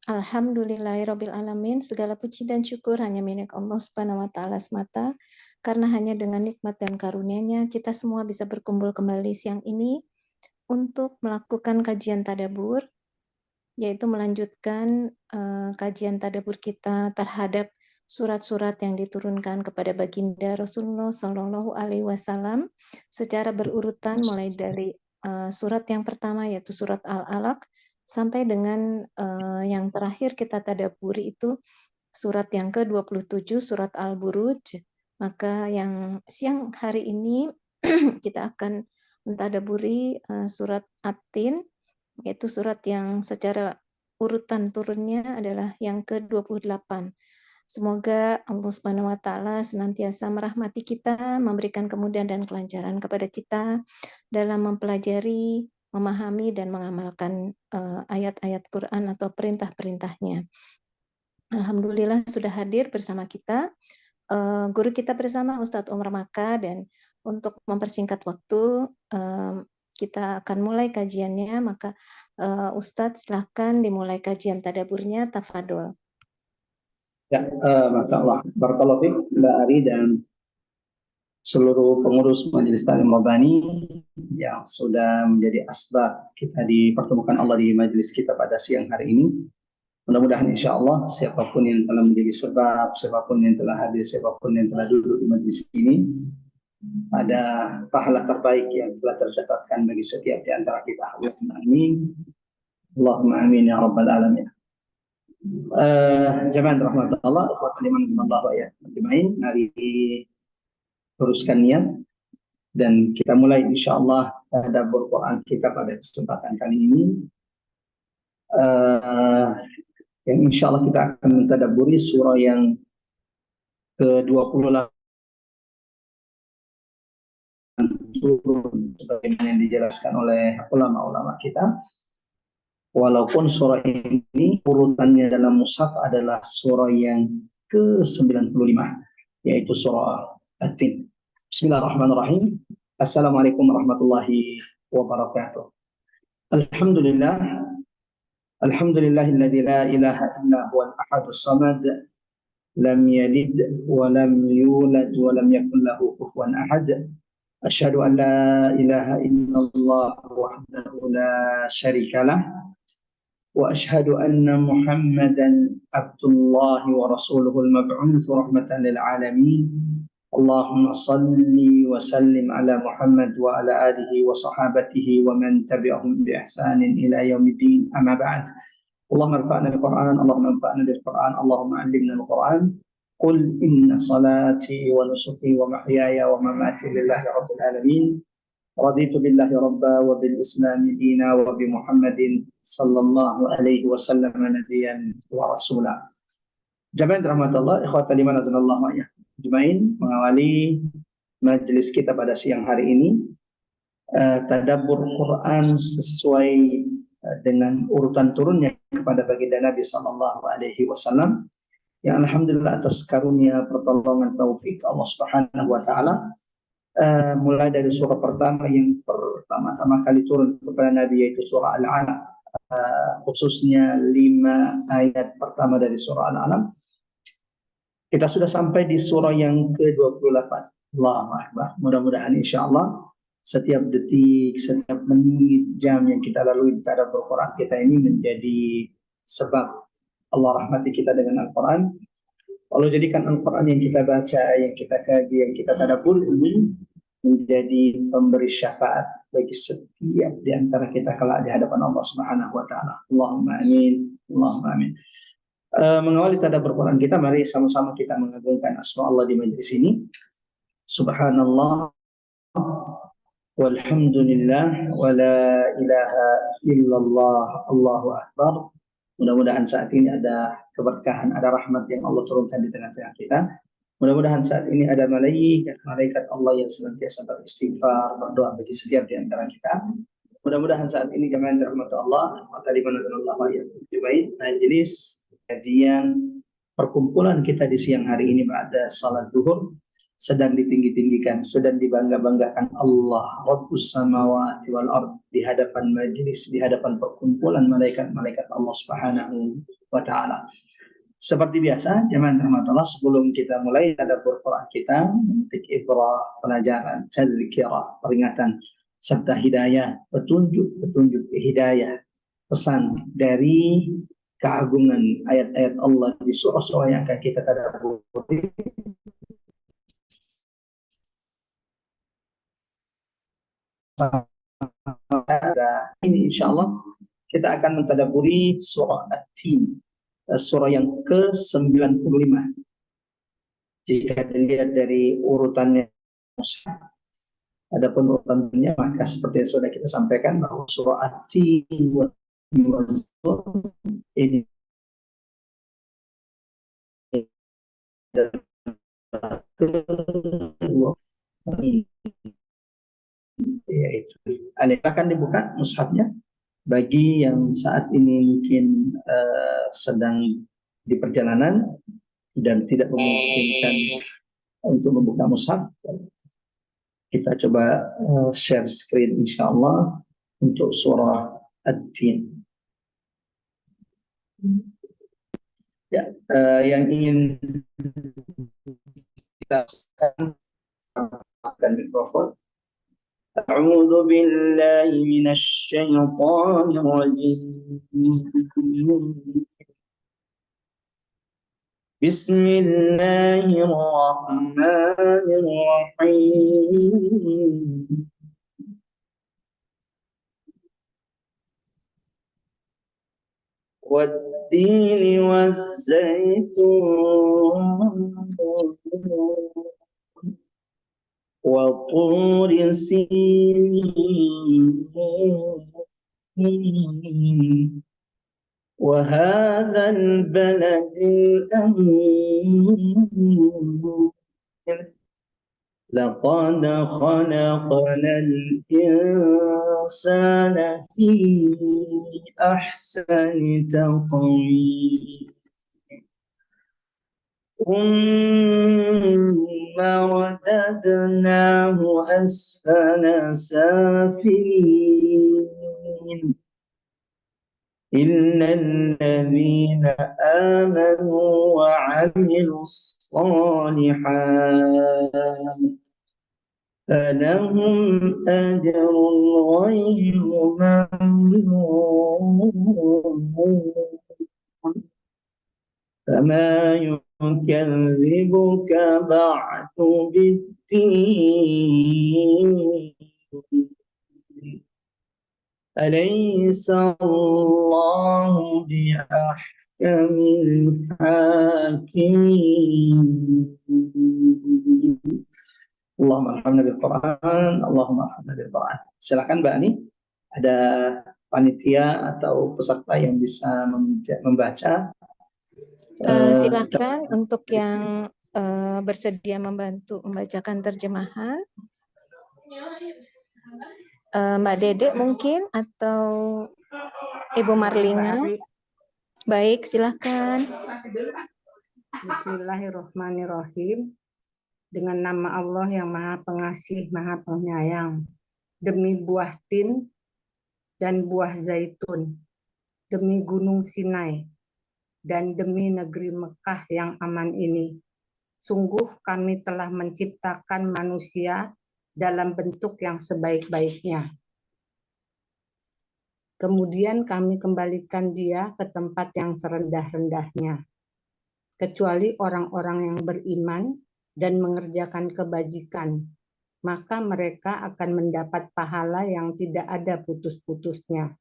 Alhamdulillahirabbil alamin, segala puji dan syukur hanya milik Allah Subhanahu wa taala semata, karena hanya dengan nikmat dan karunia-Nya kita semua bisa berkumpul kembali siang ini untuk melakukan kajian tadabbur, yaitu melanjutkan kajian tadabbur kita terhadap surat-surat yang diturunkan kepada baginda Rasulullah Shallallahu alaihi wasallam secara berurutan mulai dari surat yang pertama yaitu surat Al-Alaq sampai dengan yang terakhir kita tadabburi itu surat yang ke-27 surat Al-Buruj. Maka yang siang hari ini kita akan mentadabburi surat At-Tin, yaitu surat yang secara urutan turunnya adalah yang ke-28. Semoga Allah Subhanahu wa taala senantiasa merahmati kita, memberikan kemudahan dan kelancaran kepada kita dalam mempelajari, memahami dan mengamalkan ayat-ayat Quran atau perintah-perintahnya. Alhamdulillah sudah hadir bersama kita guru kita bersama Ustadz Umar Maka, dan untuk mempersingkat waktu kita akan mulai kajiannya, maka Ustadz silahkan dimulai kajian tadaburnya, tafadol. Ya, Masya Allah. Barakallahu fiik, Mbak Ari dan seluruh pengurus Majelis Ta'lim Rabbani yang sudah menjadi asbab kita dipertemukan Allah di majelis kita pada siang hari ini. Mudah-mudahan insya Allah siapapun yang telah menjadi sebab, siapapun yang telah hadir, siapapun yang telah duduk di majelis ini, ada pahala terbaik yang telah tercatatkan bagi setiap di antara kita. Allahumma amin. Allahumma amin ya rabbal alamin. Jamaah rahmatullah, ikhwatul iman sallallahu alaihi wasallam. Mari teruskan niat dan kita mulai insyaallah tadabbur Quran kita pada kesempatan kali ini. Yang insyaallah kita akan mentadabburi surah yang ke-28 sebagaimana yang dijelaskan oleh ulama-ulama kita. Walaupun surah ini urutannya dalam mushaf adalah surah yang ke-95, yaitu surah At-Tin. Bismillahirrahmanirrahim. Assalamualaikum warahmatullahi wabarakatuh. Alhamdulillah. Alhamdulillahilladzi la ilaha illa huwal ahadus samad. Lam yalid wa lam yulad wa lam yakul lahu kufuwan ahad. Asyhadu an la ilaha illallah wahdahu la syarikalah. وأشهد أن محمدا عبد الله ورسوله المبعوث رحمة للعالمين اللهم صل وسلم على محمد وعلى آله وصحابته ومن تبعهم بإحسان إلى يوم الدين أما بعد اللهم ارفعنا بالقرآن اللهم انفعنا بالقرآن اللهم علمنا القرآن قل إن صلاتي ونسكي ومحياي ومماتي لله رب العالمين رضيت بالله ربا وبالإسلام دينا وبمحمد صلى الله عليه وسلم نبيا ورسولا. Jamaah rahmatullah, ikhwatal iman azanallahu ya. Jemain mengawali majelis kita pada siang hari ini tadabbur Quran sesuai dengan urutan turunnya kepada baginda Nabi sallallahu alaihi wasallam. Yang alhamdulillah atas karunia pertolongan taufik Allah Subhanahu wa taala mulai dari surah pertama yang pertama-tama kali turun kepada Nabi yaitu surah Al-Alaq, khususnya 5 ayat pertama dari surah Al-Alaq. Kita sudah sampai di surah yang ke-28. Allahu Akbar. Mudah-mudahan insyaallah setiap detik, setiap menit, jam yang kita lalui di tadabbur Quran kita ini menjadi sebab Allah rahmati kita dengan Al-Quran. Allah jadikan Al-Quran yang kita baca, yang kita kaji, yang kita tadabbur ini menjadi pemberi syafaat bagi setiap di antara kita kelak di hadapan Allah Subhanahu wa taala. Allahumma amin. Allahumma amin. Mengawali tadabbur Quran kita, mari sama-sama kita mengagungkan asma Allah di majelis ini. Subhanallah walhamdulillah wa la ilaha illallah Allahu akbar. Mudah-mudahan saat ini ada keberkahan, ada rahmat yang Allah turunkan di tengah-tengah kita. Mudah-mudahan saat ini ada malaikat Allah yang senantiasa beristighfar, berdoa bagi setiap di antara kita. Mudah-mudahan saat ini jemaah rahmat Allah, majelis kajian perkumpulan kita di siang hari ini pada salat zuhur sedang ditinggi-tinggikan, sedang dibangga-banggakan Allah Rabbus samawati wal ard di hadapan majelis, di hadapan perkumpulan malaikat-malaikat Allah Subhanahu wa taala. Seperti biasa, jemaah rahmat Allah, sebelum kita mulai tadabbur Quran kita, memetik ibrah, pelajaran, tadzkirah, peringatan, serta hidayah, petunjuk hidayah, pesan dari keagungan ayat-ayat Allah di surah-surah yang akan kita tadabbur. Ini insya Allah kita akan mentadaburi surah At-Tin, surah yang ke-95. Jika dilihat dari urutannya, adapun urutannya, maka seperti yang sudah kita sampaikan bahwa surah At-Tin ini yaitu akan dibuka mushafnya bagi yang saat ini mungkin sedang di perjalanan dan tidak memungkinkan untuk membuka mushaf. Kita coba share screen insyaallah untuk surah At-Tin. Ya, yang ingin kita akan mikrofon. A'udzu billahi minasy syaithanir rajim. Bismillahirrahmanirrahim. والتين والزيتون وطور سينين وهذا البلد الأمين لقد خلقنا الإنسان في أحسن تقويم ثم رددناه أسفل سافلين إلا الذين آمنوا وعملوا الصالحات فلهم أجر غير ممنون فما يكذبك بعد بالدين أليس الله بأحكم الحاكمين Allahumma arhamna bil Quran, Allahumma arhamna bil Quran. Silakan Mbak Ani, ada panitia atau peserta yang bisa membaca. Silakan untuk yang bersedia membantu membacakan terjemahan. Mbak Dede mungkin atau Ibu Marlina. Baik, silakan. Bismillahirrahmanirrahim. Dengan nama Allah yang Maha Pengasih, Maha Penyayang. Demi buah tin dan buah zaitun, demi gunung Sinai, dan demi negeri Mekah yang aman ini. Sungguh kami telah menciptakan manusia dalam bentuk yang sebaik-baiknya. Kemudian kami kembalikan dia ke tempat yang serendah-rendahnya. Kecuali orang-orang yang beriman dan mengerjakan kebajikan, maka mereka akan mendapat pahala yang tidak ada putus-putusnya.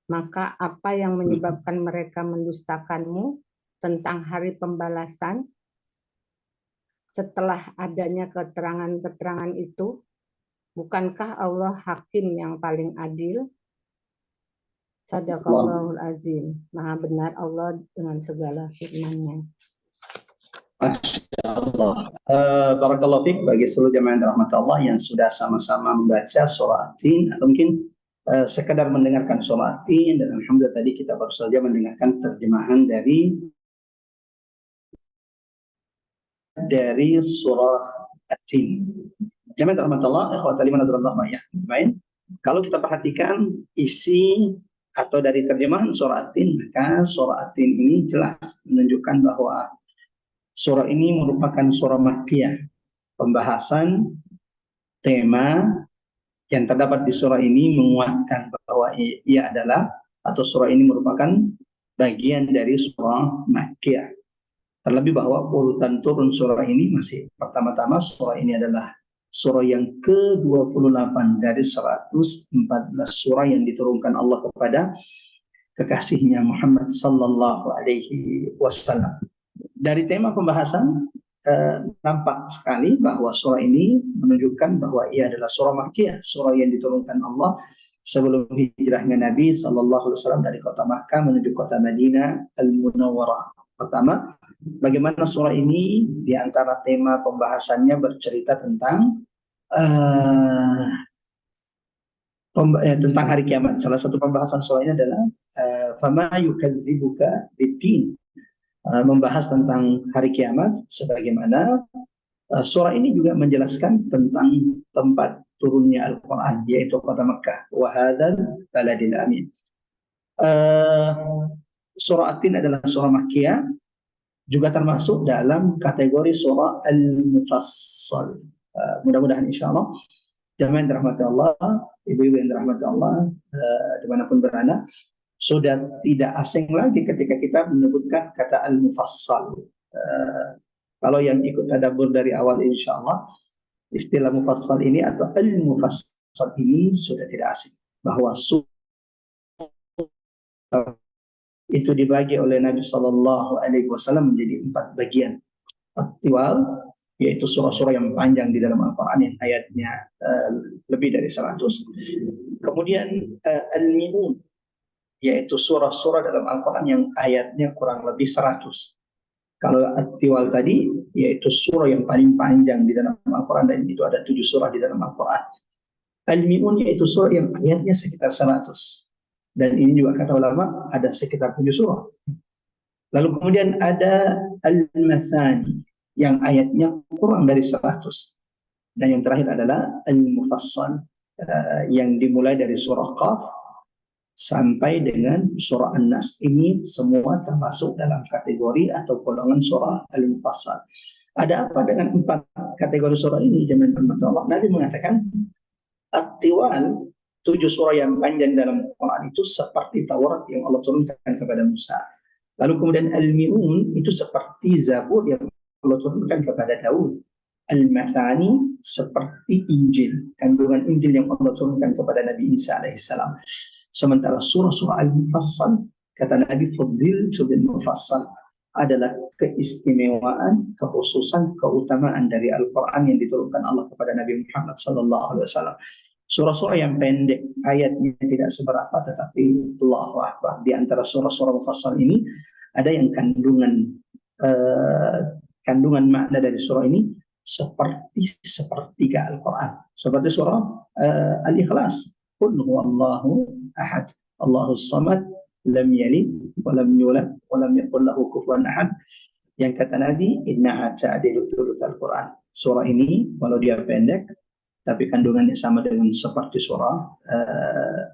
Maka apa yang menyebabkan mereka mendustakanmu tentang hari pembalasan setelah adanya keterangan-keterangan itu? Bukankah Allah hakim yang paling adil? Sadaqallahul azim. Maha benar Allah dengan segala firman-Nya. Masya Allah. Barakallahu fiik bagi seluruh jemaah rahmat Allah yang sudah sama-sama membaca surah At-Tin atau mungkin sekedar mendengarkan surah At-Tin, dan alhamdulillah tadi kita baru saja mendengarkan terjemahan dari surah At-Tin. Jamaah rahmatullah, ikhwatal iman azza main. Kalau kita perhatikan isi atau dari terjemahan surah At-Tin, maka surah At-Tin ini jelas menunjukkan bahwa surah ini merupakan surah Makkiyah. Pembahasan tema yang terdapat di surah ini menguatkan bahwa ia adalah atau surah ini merupakan bagian dari surah Makkiyah. Terlebih bahwa urutan turun surah ini masih pertama-tama surah ini adalah surah yang ke-28 dari 114 surah yang diturunkan Allah kepada kekasihnya Muhammad sallallahu alaihi wasallam. Dari tema pembahasan nampak sekali bahwa surah ini menunjukkan bahwa ia adalah surah Makkiyah, surah yang diturunkan Allah sebelum hijrahnya Nabi sallallahu alaihi wasallam dari kota Makkah menuju kota Madinah Al-Munawwarah. Pertama, bagaimana surah ini di antara tema pembahasannya bercerita tentang tentang hari kiamat. Salah satu pembahasan surah ini adalah fama yukadzibuka biddin, membahas tentang hari kiamat, sebagaimana surah ini juga menjelaskan tentang tempat turunnya Al-Quran, yaitu kota Mekah, wa hadzal baladil amin. Surah At-Tin adalah surah Makkiyah, juga termasuk dalam kategori surah Al-Mufassal. Mudah-mudahan insyaAllah jamaah yang dirahmati Allah, ibu-ibu yang dirahmati Allah, dimanapun berada, sudah tidak asing lagi ketika kita menyebutkan kata Al-Mufassal. Kalau yang ikut tadabbur dari awal insyaAllah, istilah Mufassal ini atau Al-Mufassal ini sudah tidak asing. Bahwa itu dibagi oleh Nabi Sallallahu Alaihi Wasallam menjadi 4 bagian. At-Tiwal, yaitu surah-surah yang panjang di dalam Al-Quran yang ayatnya lebih dari 100. Kemudian Al-Mi'un, yaitu surah-surah dalam Al-Quran yang ayatnya kurang lebih 100. Kalau At-Tiwal tadi, yaitu surah yang paling panjang di dalam Al-Quran, dan itu ada 7 surah di dalam Al-Quran. Al-Mi'un yaitu surah yang ayatnya sekitar 100. Dan ini juga kata ulama, ada sekitar 7 surah. Lalu kemudian ada Al-Mathani, yang ayatnya kurang dari 100. Dan yang terakhir adalah Al-Mufassal, yang dimulai dari surah Qaf sampai dengan surah An-Nas. Ini semua termasuk dalam kategori atau golongan surah Al-Mufassal. Ada apa dengan 4 kategori surah ini? Allah, Nabi mengatakan At-Tiwal, 7 surah yang panjang dalam Quran itu seperti Taurat yang Allah turunkan kepada Musa. Lalu kemudian Al-Mi'un itu seperti Zabur yang Allah turunkan kepada Daud. Al-Mathani seperti Injil, kandungan Injil yang Allah turunkan kepada Nabi Isa alaihissalam. Sementara surah-surah Al-Mufassal, kata Nabi, Fadiltu bil Mufassal, adalah keistimewaan, kekhususan, keutamaan dari Al-Quran yang diturunkan Allah kepada Nabi Muhammad sallallahu alaihi wasallam. Surah-surah yang pendek, ayatnya tidak seberapa, tetapi Allahu Akbar, di antara surah-surah Mufassal ini ada yang kandungan makna dari surah ini seperti sepertiga Al-Quran, seperti surah Al-Ikhlas, Qul huwallahu ahad, Allahus samad, lam yalid wa lam yulad wa lam yakul lahu kufuwan ahad. Yang kata Nabi, innaha ta'dilu thulutsal Quran. Surah ini walau dia pendek, tapi kandungannya sama dengan seperti surah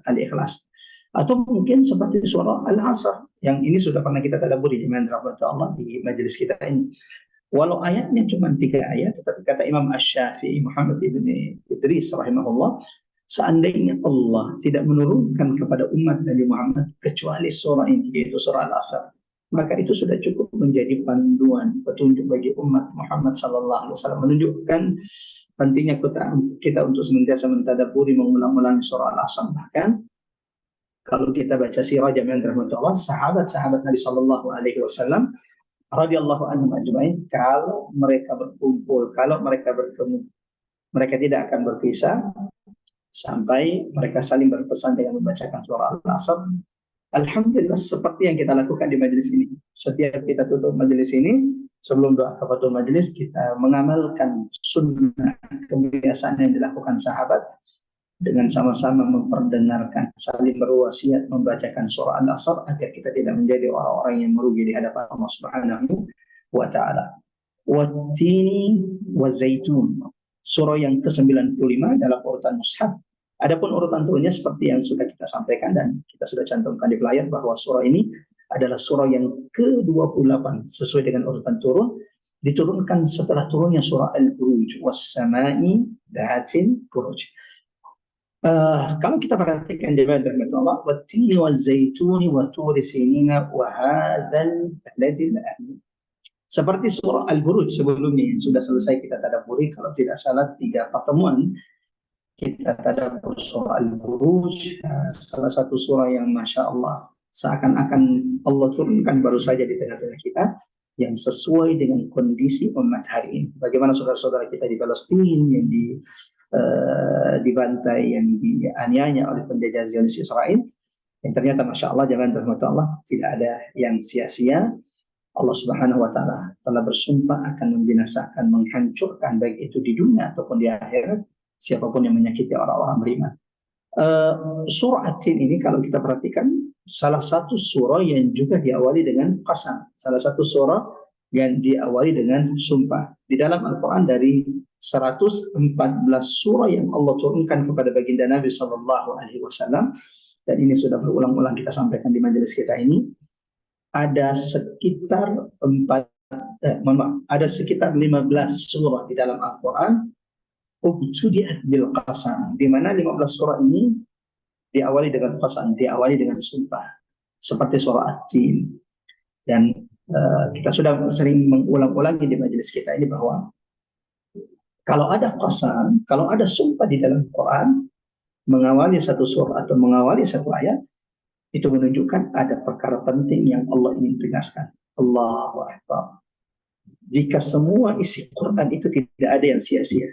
Al-Ikhlas. Atau mungkin seperti surah Al-Asr, yang ini sudah pernah kita tadabburi di Allah di majelis kita ini. Walau ayatnya cuma 3 ayat, tetapi kata Imam Asy-Syafi'i Muhammad ibn Idris rahimahullah, seandainya Allah tidak menurunkan kepada umat Nabi Muhammad kecuali surah ini, yaitu surah Al-Asr, maka itu sudah cukup menjadi panduan petunjuk bagi umat Muhammad sallallahu alaihi wasallam, menunjukkan pentingnya kita untuk senantiasa mentadabburi, mengulang-ulang surah Al-Asr. Bahkan kalau kita baca sirah jami'an rahmatullah, sahabat-sahabat Nabi sallallahu alaihi wasallam radhiyallahu anhum ajma'in, kalau mereka berkumpul, kalau mereka bertemu, mereka tidak akan berpisah sampai mereka saling berpesan dengan membacakan surah Al-Asr. Alhamdulillah, seperti yang kita lakukan di majelis ini. Setiap kita tutup majelis ini, sebelum doa kafatul majelis, kita mengamalkan sunnah kebiasaan yang dilakukan sahabat dengan sama-sama memperdengarkan, saling berwasiat membacakan surah Al-Asr agar kita tidak menjadi orang-orang yang merugi di hadapan Allah Subhanahu wa Ta'ala. wattini wazaitun. Surah yang ke-95 dalam urutan mushaf. Adapun urutan turunnya seperti yang sudah kita sampaikan dan kita sudah cantumkan di layar bahwa surah ini adalah surah yang ke-28 sesuai dengan urutan turun, diturunkan setelah turunnya surah Al-Buruj, was-sama'i dhatil buruj. Kalau kita perhatikan jemaah rahmatullah, wattini wazaituni wa turi sinina wa hadzal baladil amin. Seperti surah Al-Buruj sebelumnya yang sudah selesai kita tadabburi, kalau tidak salah 3 pertemuan kita tadabbur surah Al-Buruj, salah satu surah yang masya Allah seakan-akan Allah turunkan baru saja di tengah-tengah kita, yang sesuai dengan kondisi umat hari ini. Bagaimana saudara-saudara kita di Palestina yang dibantai, yang dianiaya oleh penjajah Zionis Israel, yang ternyata masya Allah, jangan rahmatullah, tidak ada yang sia-sia. Allah Subhanahu wa Ta'ala telah bersumpah akan membinasakan, menghancurkan baik itu di dunia ataupun di akhirat siapapun yang menyakiti orang-orang beriman. Surah At-Tin ini kalau kita perhatikan salah satu surah yang juga diawali dengan qasam, salah satu surah yang diawali dengan sumpah. Di dalam Al-Quran dari 114 surah yang Allah turunkan kepada baginda Nabi SAW, dan ini sudah berulang-ulang kita sampaikan di majelis kita ini, ada sekitar 15 surah di dalam Al-Quran ubtudi'at bil qasam, di mana 15 surah ini diawali dengan qasam, diawali dengan sumpah, seperti surah At-Tin. Dan kita sudah sering mengulang-ulangi di majelis kita ini bahwa kalau ada qasam, kalau ada sumpah di dalam Quran mengawali satu surah atau mengawali satu ayat, itu menunjukkan ada perkara penting yang Allah ingin tegaskan. Allahu Akbar. Jika semua isi Quran itu tidak ada yang sia-sia.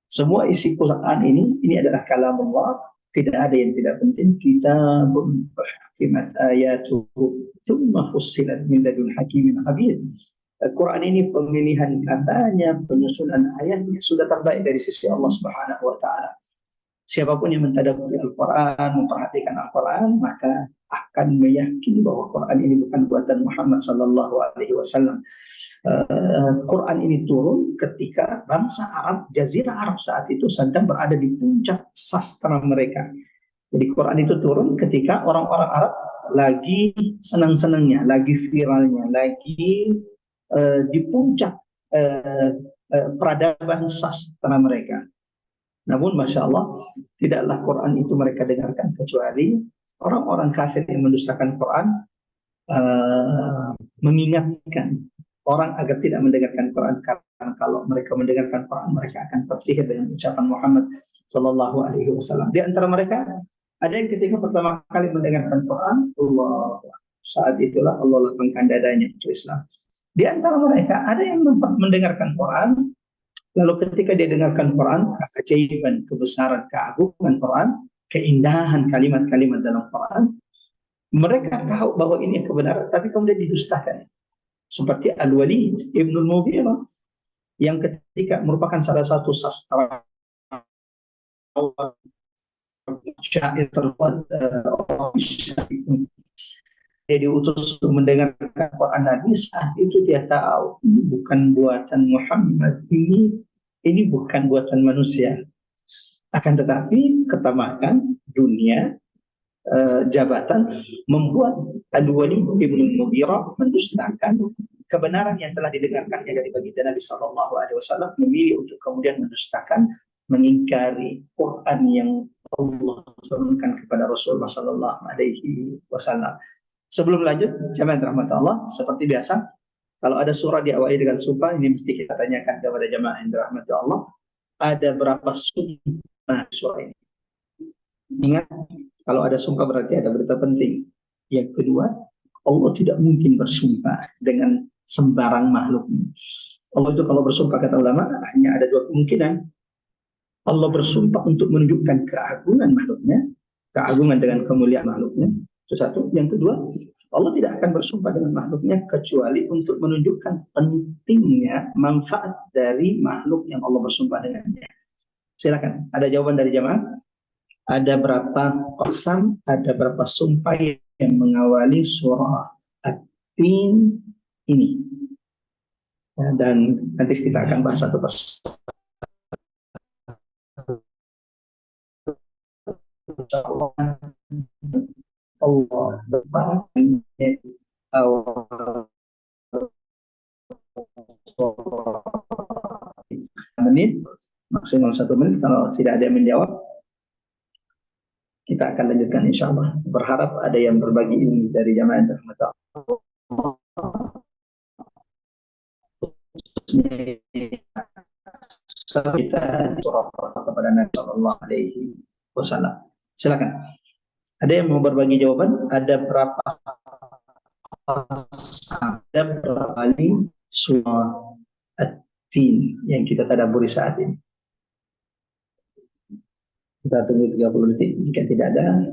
Semua isi Quran ini adalah kalam Allah, tidak ada yang tidak penting. Kitabun hukimat ayatuhu thumma fussilat min ladun hakimin khabir. Quran ini pemilihan katanya, penyusunan ayatnya sudah terbaik dari sisi Allah Subhanahu wa Ta'ala. Siapapun yang mentadabburi Al-Quran, memperhatikan Al-Quran, maka akan meyakini bahwa Quran ini bukan buatan Muhammad sallallahu alaihi wasallam. Quran ini turun ketika bangsa Arab, Jazirah Arab saat itu sedang berada di puncak sastra mereka. Jadi Quran itu turun ketika orang-orang Arab lagi senang-senangnya, lagi viralnya, lagi di puncak peradaban sastra mereka. Namun Masya Allah, tidaklah Quran itu mereka dengarkan kecuali orang-orang kafir yang mendustakan Quran mengingatkan orang agar tidak mendengarkan Quran, karena kalau mereka mendengarkan Quran mereka akan tersihir dengan ucapan Muhammad Sallallahu Alaihi Wasallam. Di antara mereka ada yang ketika pertama kali mendengarkan Quran, Allah, saat itulah Allah lapangkan dadanya untuk Islam. Di antara mereka ada yang mendengarkan Quran, lalu ketika dia dengarkan Quran, keajaiban, kebesaran, keagungan Quran, keindahan kalimat-kalimat dalam Quran, mereka tahu bahwa ini kebenaran, tapi kemudian didustakan. Seperti Al-Walid Ibn Mughirah, yang ketika merupakan salah satu sastra syair terkuat dia diutus untuk mendengarkan Quran Nabi. Saat itu dia tahu ini bukan buatan Muhammad, ini bukan buatan manusia. Akan tetapi ketamakan dunia, jabatan membuat Al-Walid Ibn Mughirah mendustakan kebenaran yang telah didengarkannya dari baginda Nabi Sallallahu Alaihi Wasallam, memilih untuk kemudian mendustakan, mengingkari Quran yang Allah turunkan kepada Rasulullah Sallallahu Alaihi Wasallam. Sebelum lanjut, jamaah rahmat Allah, seperti biasa, kalau ada surah diawali dengan sumpah, ini mesti kita tanyakan kepada jamaah yang dirahmati Allah, ada berapa sumpah surah ini? Ingat, kalau ada sumpah berarti ada berita penting. Yang kedua, Allah tidak mungkin bersumpah dengan sembarang makhluk. Allah itu kalau bersumpah, kata ulama, hanya ada dua kemungkinan. Allah bersumpah untuk menunjukkan keagungan makhluknya, keagungan dengan kemuliaan makhluknya. Itu satu. Yang kedua, Allah tidak akan bersumpah dengan makhluknya kecuali untuk menunjukkan pentingnya manfaat dari makhluk yang Allah bersumpah dengannya. Silakan, ada jawaban dari jamaah? Ada berapa qasam, ada berapa sumpah yang mengawali surah At-Tin ini? Ya, dan nanti kita akan bahas satu persatu. Allah menit, maksimal 1 menit. Kalau tidak ada yang menjawab, kita akan lanjutkan insya Allah. Berharap ada yang berbagi ilmu dari jamaah yang dirahmati Allah. Kita surah kepada Nabi Sallallahu Alaihi Wasallam. Silakan. Ada yang mau berbagi jawaban? Ada berapa kali surah At-Tin yang kita tadabburi saat ini? Kita tunggu 30 detik. Jika tidak ada,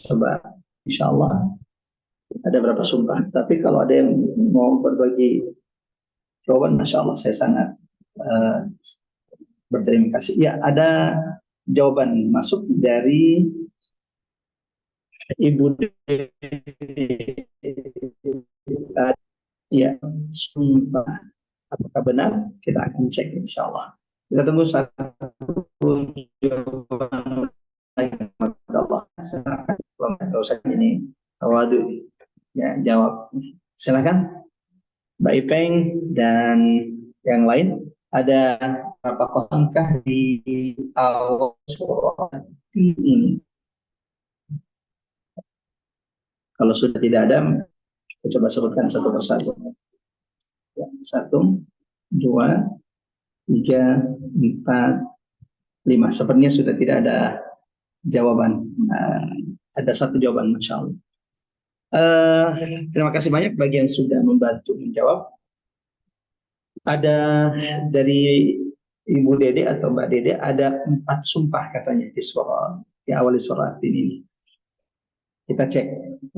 coba insya Allah ada berapa sumpah. Tapi kalau ada yang mau berbagi jawaban, Masya Allah, saya sangat berterima kasih. Ya, ada jawaban masuk dari Ibu ya, sumpah. Apakah benar? Kita akan cek insya Allah. Kita tunggu satu jawaban lagi. Allah. Kalau saya ini tawadu ya, jawab. Silakan Mbak Ipeng dan yang lain. Ada berapa kosongkah di awal surah ini? Kalau sudah tidak ada, kita coba sebutkan satu persatu. Ya, 1, 2, 3, 4, 5. Sepertinya sudah tidak ada jawaban. Ada satu jawaban, Masya Allah. Terima kasih banyak bagi yang sudah membantu menjawab. Ada dari Ibu Dede atau Mbak Dede, ada 4 sumpah katanya di surah, di awal surah ini. Kita cek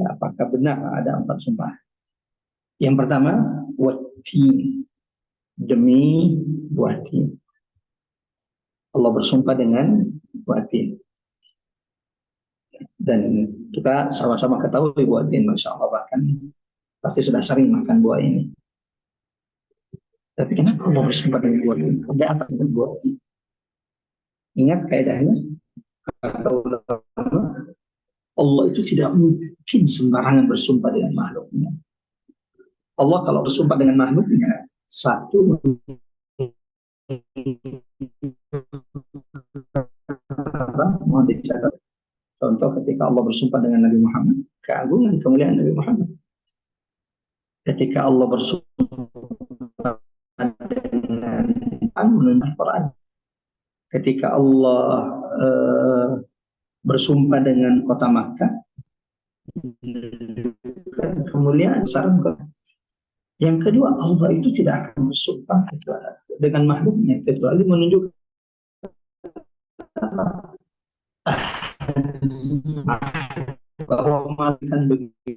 apakah benar ada 4 sumpah. Yang pertama, wattin, demi buah tin. Allah bersumpah dengan buah tin. Dan kita sama-sama ketahui buah tin, Masya Allah, bahkan pasti sudah sering makan buah ini. Tapi kenapa Allah bersumpah dengan buah tin? Ada apa dengan buah tin? Ingat kaidahnya? Kata ulama, Allah itu tidak mungkin sembarangan bersumpah dengan makhluknya. Allah kalau bersumpah dengan makhluknya, satu, mau dicatat. Contoh ketika Allah bersumpah dengan Nabi Muhammad, keagungan kemuliaan Nabi Muhammad. Ketika Allah bersumpah dengan Al-Quran. Ketika Allah bersumpah dengan kota Makkah, kemuliaan sarang. Yang kedua, Allah itu tidak akan bersumpah dengan makhluknya kecuali menunjukkan bahwa makan begitu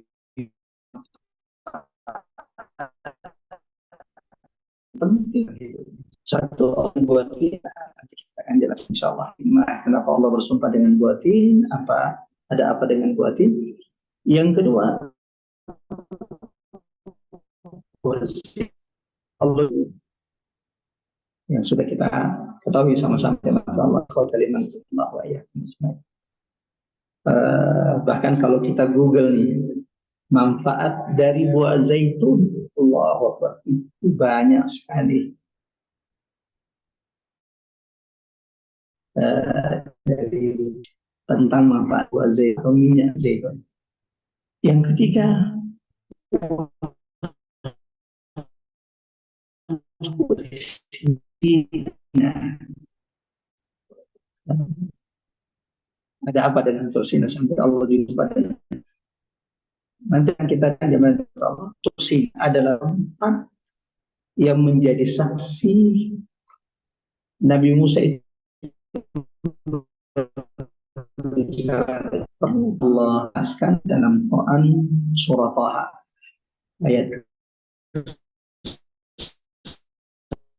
penting. Satu, buat kita akan jelas insya Allah. Kenapa Allah bersumpah dengan buatin? Ada apa dengan buatin? Yang kedua, Allah yang sudah kita ketahui sama-sama. Bahkan kalau kita Google nih, manfaat dari buah zaitun, Allahu Akbar, itu banyak sekali. Dari tentang manfaat buah zaitun, minyak zaitun. Yang ketiga, ada apa dengan Tursina sampai Allah jumpa dengan nanti kita zaman Allah. Tursina adalah tempat yang menjadi saksi Nabi Musa itu Allah jelaskan dalam Quran surah Taha ayat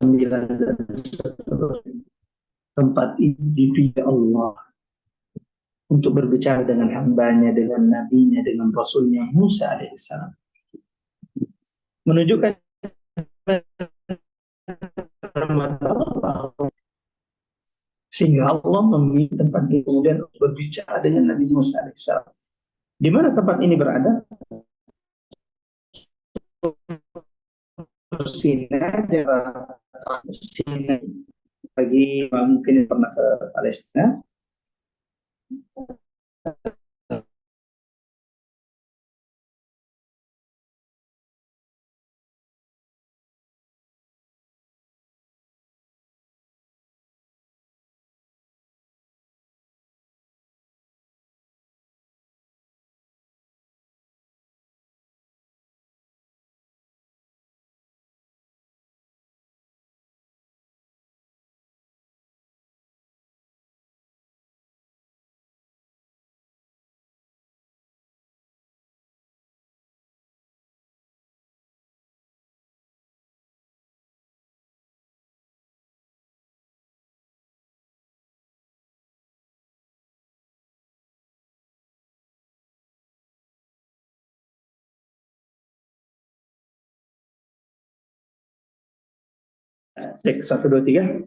9 dan seterusnya. Tempat ini dipilih Allah untuk berbicara dengan hambanya, dengan nabinya, dengan rasulnya Musa alaihissalam. menunjukkan Allah, sehingga Allah memilih tempat ini kemudian berbicara dengan Nabi Musa alaihissalam. Di mana tempat ini berada? Sinai, daerah Sinai. Bagi mungkin yang pernah ke Palestina, cek 1, 2, 3.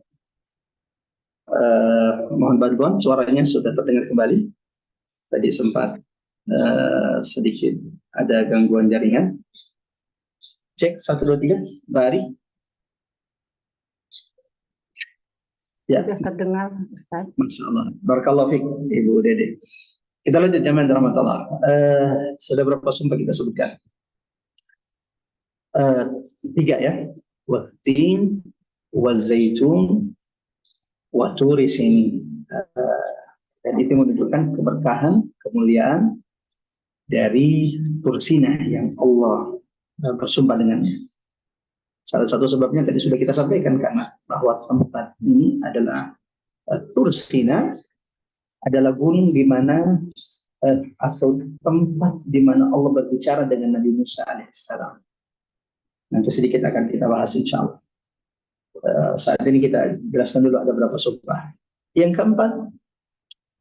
Mohon bantuan, suaranya sudah terdengar kembali. Tadi sempat sedikit ada gangguan jaringan. Cek 1, 2, 3. Mbak Ari. Ya. Sudah terdengar, Ustaz. Masya Allah. Barakallahu fiik, Ibu Dede. Kita lanjut jamaah rahmatullah. Sudah berapa sumpah kita sebutkan? 3 ya. Wattin, wazaitun, waturi sini. Dan itu menunjukkan keberkahan, kemuliaan dari Tursina yang Allah bersumpah dengannya. Salah satu sebabnya tadi sudah kita sampaikan, karena bahwa tempat ini adalah Tursina adalah gunung di mana atau tempat di mana Allah berbicara dengan Nabi Musa alaihissalam. Nanti sedikit akan kita bahas insya Allah. Saat ini kita jelaskan dulu ada berapa sumpah. Yang keempat,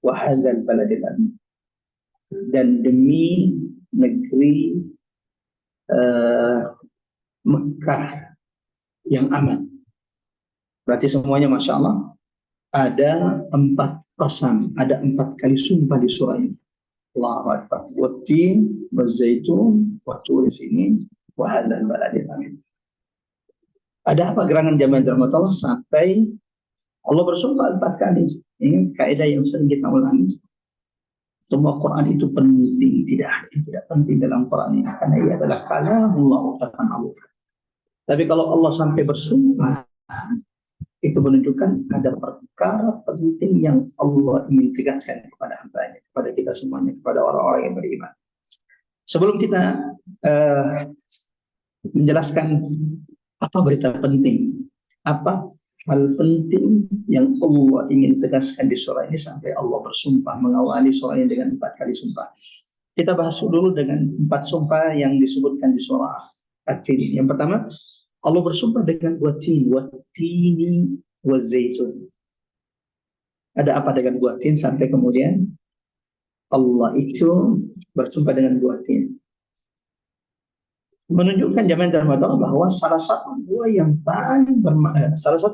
wahadzal baladil amin, dan demi negeri Mekah yang aman. Berarti semuanya Masya Allah ada 4 qasam, ada 4 kali sumpah di surah ini. Allahu Akbar. Wattin, wazaitun, waturi sini, wahadzal baladil amin. Ada apa gerangan jamaah rahmatullah sampai Allah bersumpah 4 kali? Ini kaidah yang sering kita ulangi. Semua Quran itu penting, tidak ada yang tidak penting dalam Quran ini, karena ia adalah kalamullah, ucapan Allah. Tapi kalau Allah sampai bersumpah, itu menunjukkan ada perkara penting yang Allah ingin tegaskan kepada hamba-Nya, kepada kita semuanya, kepada orang-orang yang beriman. Sebelum kita menjelaskan apa berita penting, apa hal penting yang Allah ingin tegaskan di surah ini sampai Allah bersumpah mengawali surah ini dengan 4 kali sumpah. Kita bahas dulu dengan 4 sumpah yang disebutkan di surah At-Tin. Yang pertama, Allah bersumpah dengan watin, watini wazaitun. Ada apa dengan buatin sampai kemudian Allah itu bersumpah dengan buatin? Menunjukkan jamaah rahmatullah bahwa salah satu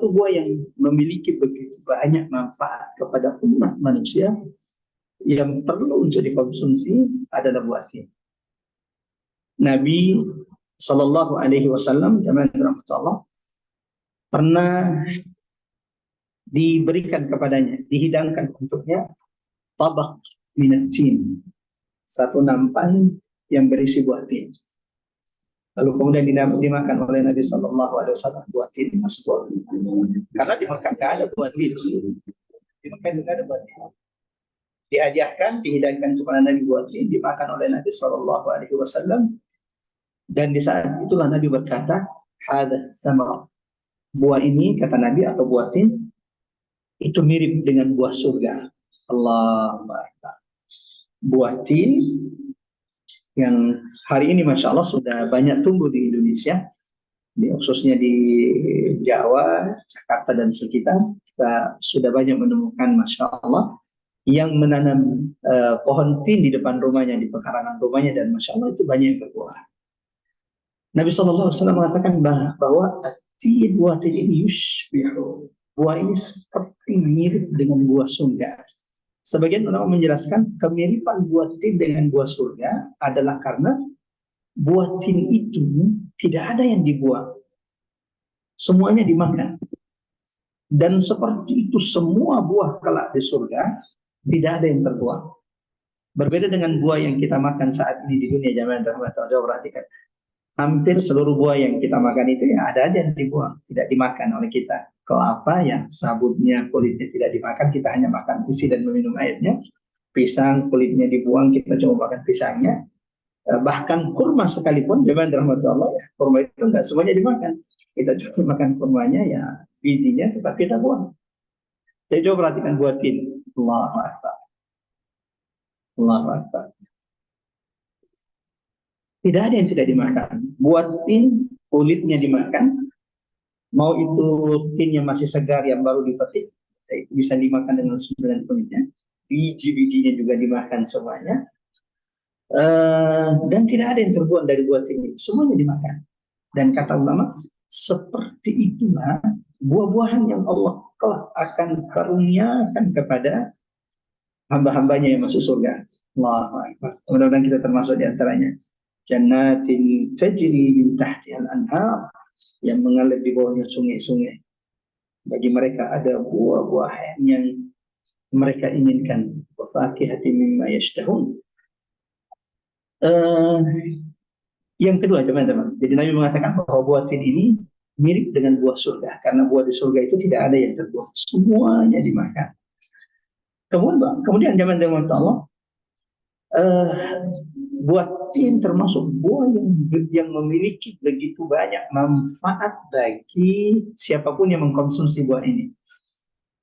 buah yang memiliki begitu banyak manfaat kepada umat manusia yang perlu untuk dikonsumsi adalah buatin. Nabi Sallallahu Alaihi Wasallam jamaah rahmatullah pernah diberikan kepadanya, dihidangkan untuknya tabak minatin, satu nampan yang berisi buah tin. Lalu kemudian dimakan oleh Nabi Sallallahu Alaihi Wasallam buah tin tersebut. Karena di Mekah nggak ada buah tin, di Mekah itu nggak ada buah tin. Dihadiahkan, dihidangkan kepada Nabi buah tin, dimakan oleh Nabi Sallallahu Alaihi Wasallam. Dan di saat itulah Nabi berkata, hadas sama buah ini, kata Nabi, atau buah tin itu mirip dengan buah surga. Allahu Akbar. Buah tin yang hari ini Masya Allah sudah banyak tumbuh di Indonesia, khususnya di Jawa, Jakarta dan sekitar. Kita sudah banyak menemukan Masya Allah yang menanam pohon tin di depan rumahnya, di pekarangan rumahnya, dan Masya Allah itu banyak yang berbuah. Nabi SAW mengatakan bahwa at-tin wa tin ini yushbihu. Buah ini seperti mirip dengan buah surga. Sebagian ulama menjelaskan kemiripan buah tin dengan buah surga adalah karena buah tin itu tidak ada yang dibuang. Semuanya dimakan. Dan seperti itu semua buah kelak di surga tidak ada yang terbuang. Berbeda dengan buah yang kita makan saat ini di dunia, jamaah rahmat Allah, perhatikan. Hampir seluruh buah yang kita makan itu ya ada aja yang dibuang, tidak dimakan oleh kita. Kelapa ya sabutnya, kulitnya tidak dimakan, kita hanya makan isi dan meminum airnya. Pisang kulitnya dibuang, kita cuma makan pisangnya. Bahkan kurma sekalipun, jemaah rahmat Allah, ya, kurma itu enggak semuanya dimakan. Kita cuma makan kurmanya ya bijinya tetap kita buang. Jadi coba perhatikan buah tin. Allahu Akbar. Allahu Akbar. Tidak ada yang tidak dimakan. Buat tin, kulitnya dimakan. Mau itu tin yang masih segar, yang baru dipetik, bisa dimakan dengan 9 kulitnya. Biji-bijinya juga dimakan semuanya. Dan tidak ada yang terbuang dari buah tin ini. Semuanya dimakan. Dan kata ulama, seperti itulah buah-buahan yang Allah kelak akan karuniakan kepada hamba-hambanya yang masuk surga. Allahu Akbar. Mudah-mudahan kita termasuk di antaranya. Jannatin tajri min tahtihal anhar, yang mengalir di bawahnya sungai-sungai. Bagi mereka ada buah-buahan yang mereka inginkan. Wa fakihatin mimma yashtahun. Yang kedua, teman-teman. Jadi Nabi mengatakan bahwa buah tin ini mirip dengan buah surga, karena buah di surga itu tidak ada yang terbuang, semuanya dimakan. Kemudian teman-teman Allah, buah tin termasuk buah yang memiliki begitu banyak manfaat bagi siapapun yang mengkonsumsi buah ini.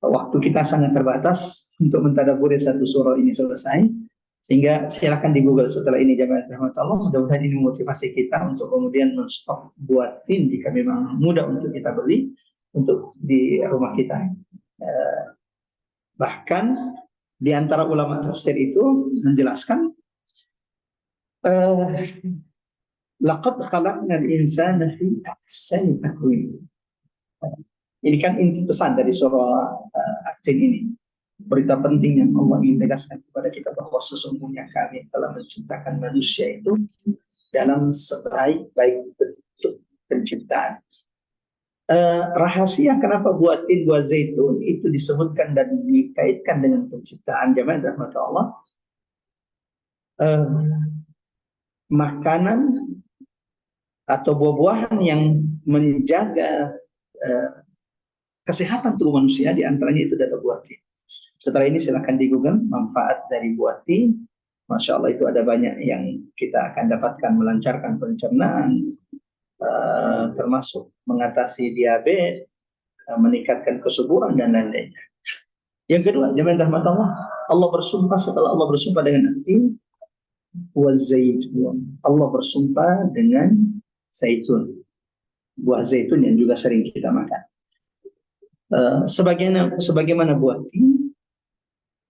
Waktu kita sangat terbatas untuk mentadaburi satu surah ini selesai, sehingga silakan di Google setelah ini, jemaah rahmat Allah. Mudah-mudahan ini memotivasi kita untuk kemudian menstok buah tin jika memang mudah untuk kita beli untuk di rumah kita. Bahkan di antara ulama tafsir itu menjelaskan, laqad khalaqnal insana fi ahsani taqwim. Ini kan inti pesan dari surah At-Tin ini. Berita penting yang Allah ingin tegaskan kepada kita bahwa sesungguhnya kami telah menciptakan manusia itu dalam sebaik-baik bentuk penciptaan. Rahasia kenapa buah tin, buah zaitun itu disebutkan dan dikaitkan dengan penciptaan, jemaah rahmat Allah. Makanan atau buah-buahan yang menjaga kesehatan tubuh manusia, diantaranya itu adalah buah tin. Setelah ini silakan di Google manfaat dari buah tin. Masya Allah, itu ada banyak yang kita akan dapatkan, melancarkan pencernaan, termasuk mengatasi diabetes, meningkatkan kesuburan dan lain-lainnya. Yang kedua, jemaah rahmat Allah, Allah bersumpah, setelah Allah bersumpah dengan tin wa zaitun, Allah bersumpah dengan zaitun, buah zaitun yang juga sering kita makan. Sebagaimana buah tin,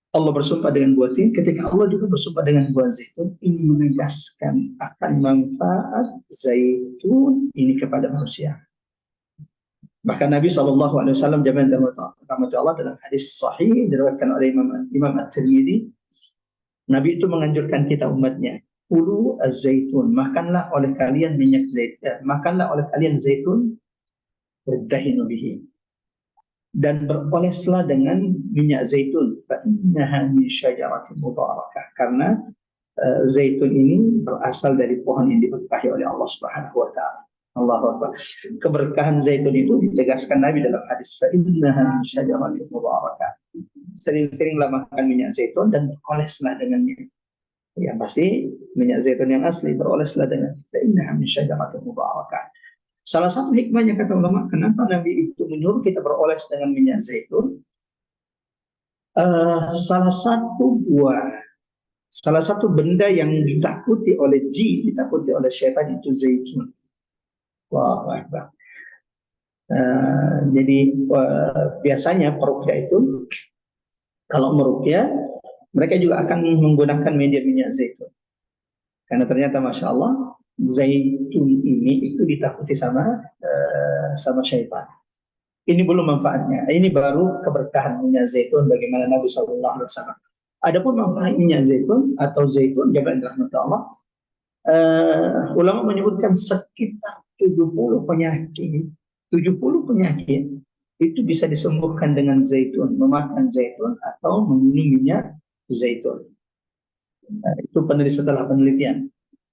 Allah bersumpah dengan buah tin, ketika Allah juga bersumpah dengan buah zaitun, ini menegaskan akan manfaat zaitun ini kepada manusia. Bahkan Nabi SAW jamaah rahmat Allah dalam hadis sahih diriwayatkan oleh Imam At-Tirmidzi, Nabi itu menganjurkan kita umatnya, kulu az-zaitun, makanlah oleh kalian minyak zaitun, makanlah oleh kalian zaitun, wadahinu bihi, dan beroleslah dengan minyak zaitun, fa innaha min syajaratin mubarakah, karena zaitun ini berasal dari pohon yang diberkahi oleh Allah Subhanahu wa taala. Allahu Akbar. Keberkahan zaitun itu ditegaskan Nabi dalam hadis, fa innaha min syajaratin mubarakah. Sering-seringlah makan minyak zaitun dan beroleslah dengannya. Yang pasti minyak zaitun yang asli, beroleslah dengan fa innaha min syajaratin mubarakah. Salah satu hikmahnya, kata ulama, kenapa Nabi itu menyuruh kita beroles dengan minyak zaitun, salah satu benda yang ditakuti oleh jin, ditakuti oleh syaitan itu zaitun. Wah, Akbar. Jadi biasanya peruqyah itu kalau meruqyah, mereka juga akan menggunakan media minyak zaitun. Karena ternyata Masya Allah, zaitun ini itu ditakuti sama syaitan. Ini belum manfaatnya. Ini baru keberkahan minyak zaitun bagaimana Nabi SAW. Adapun manfaat minyak zaitun atau zaitun jamaah rahmat Allah, ulama menyebutkan sekitar 70 penyakit. 70 penyakit itu bisa disembuhkan dengan zaitun, memakan zaitun atau meminum minyak zaitun. Itu setelah penelitian.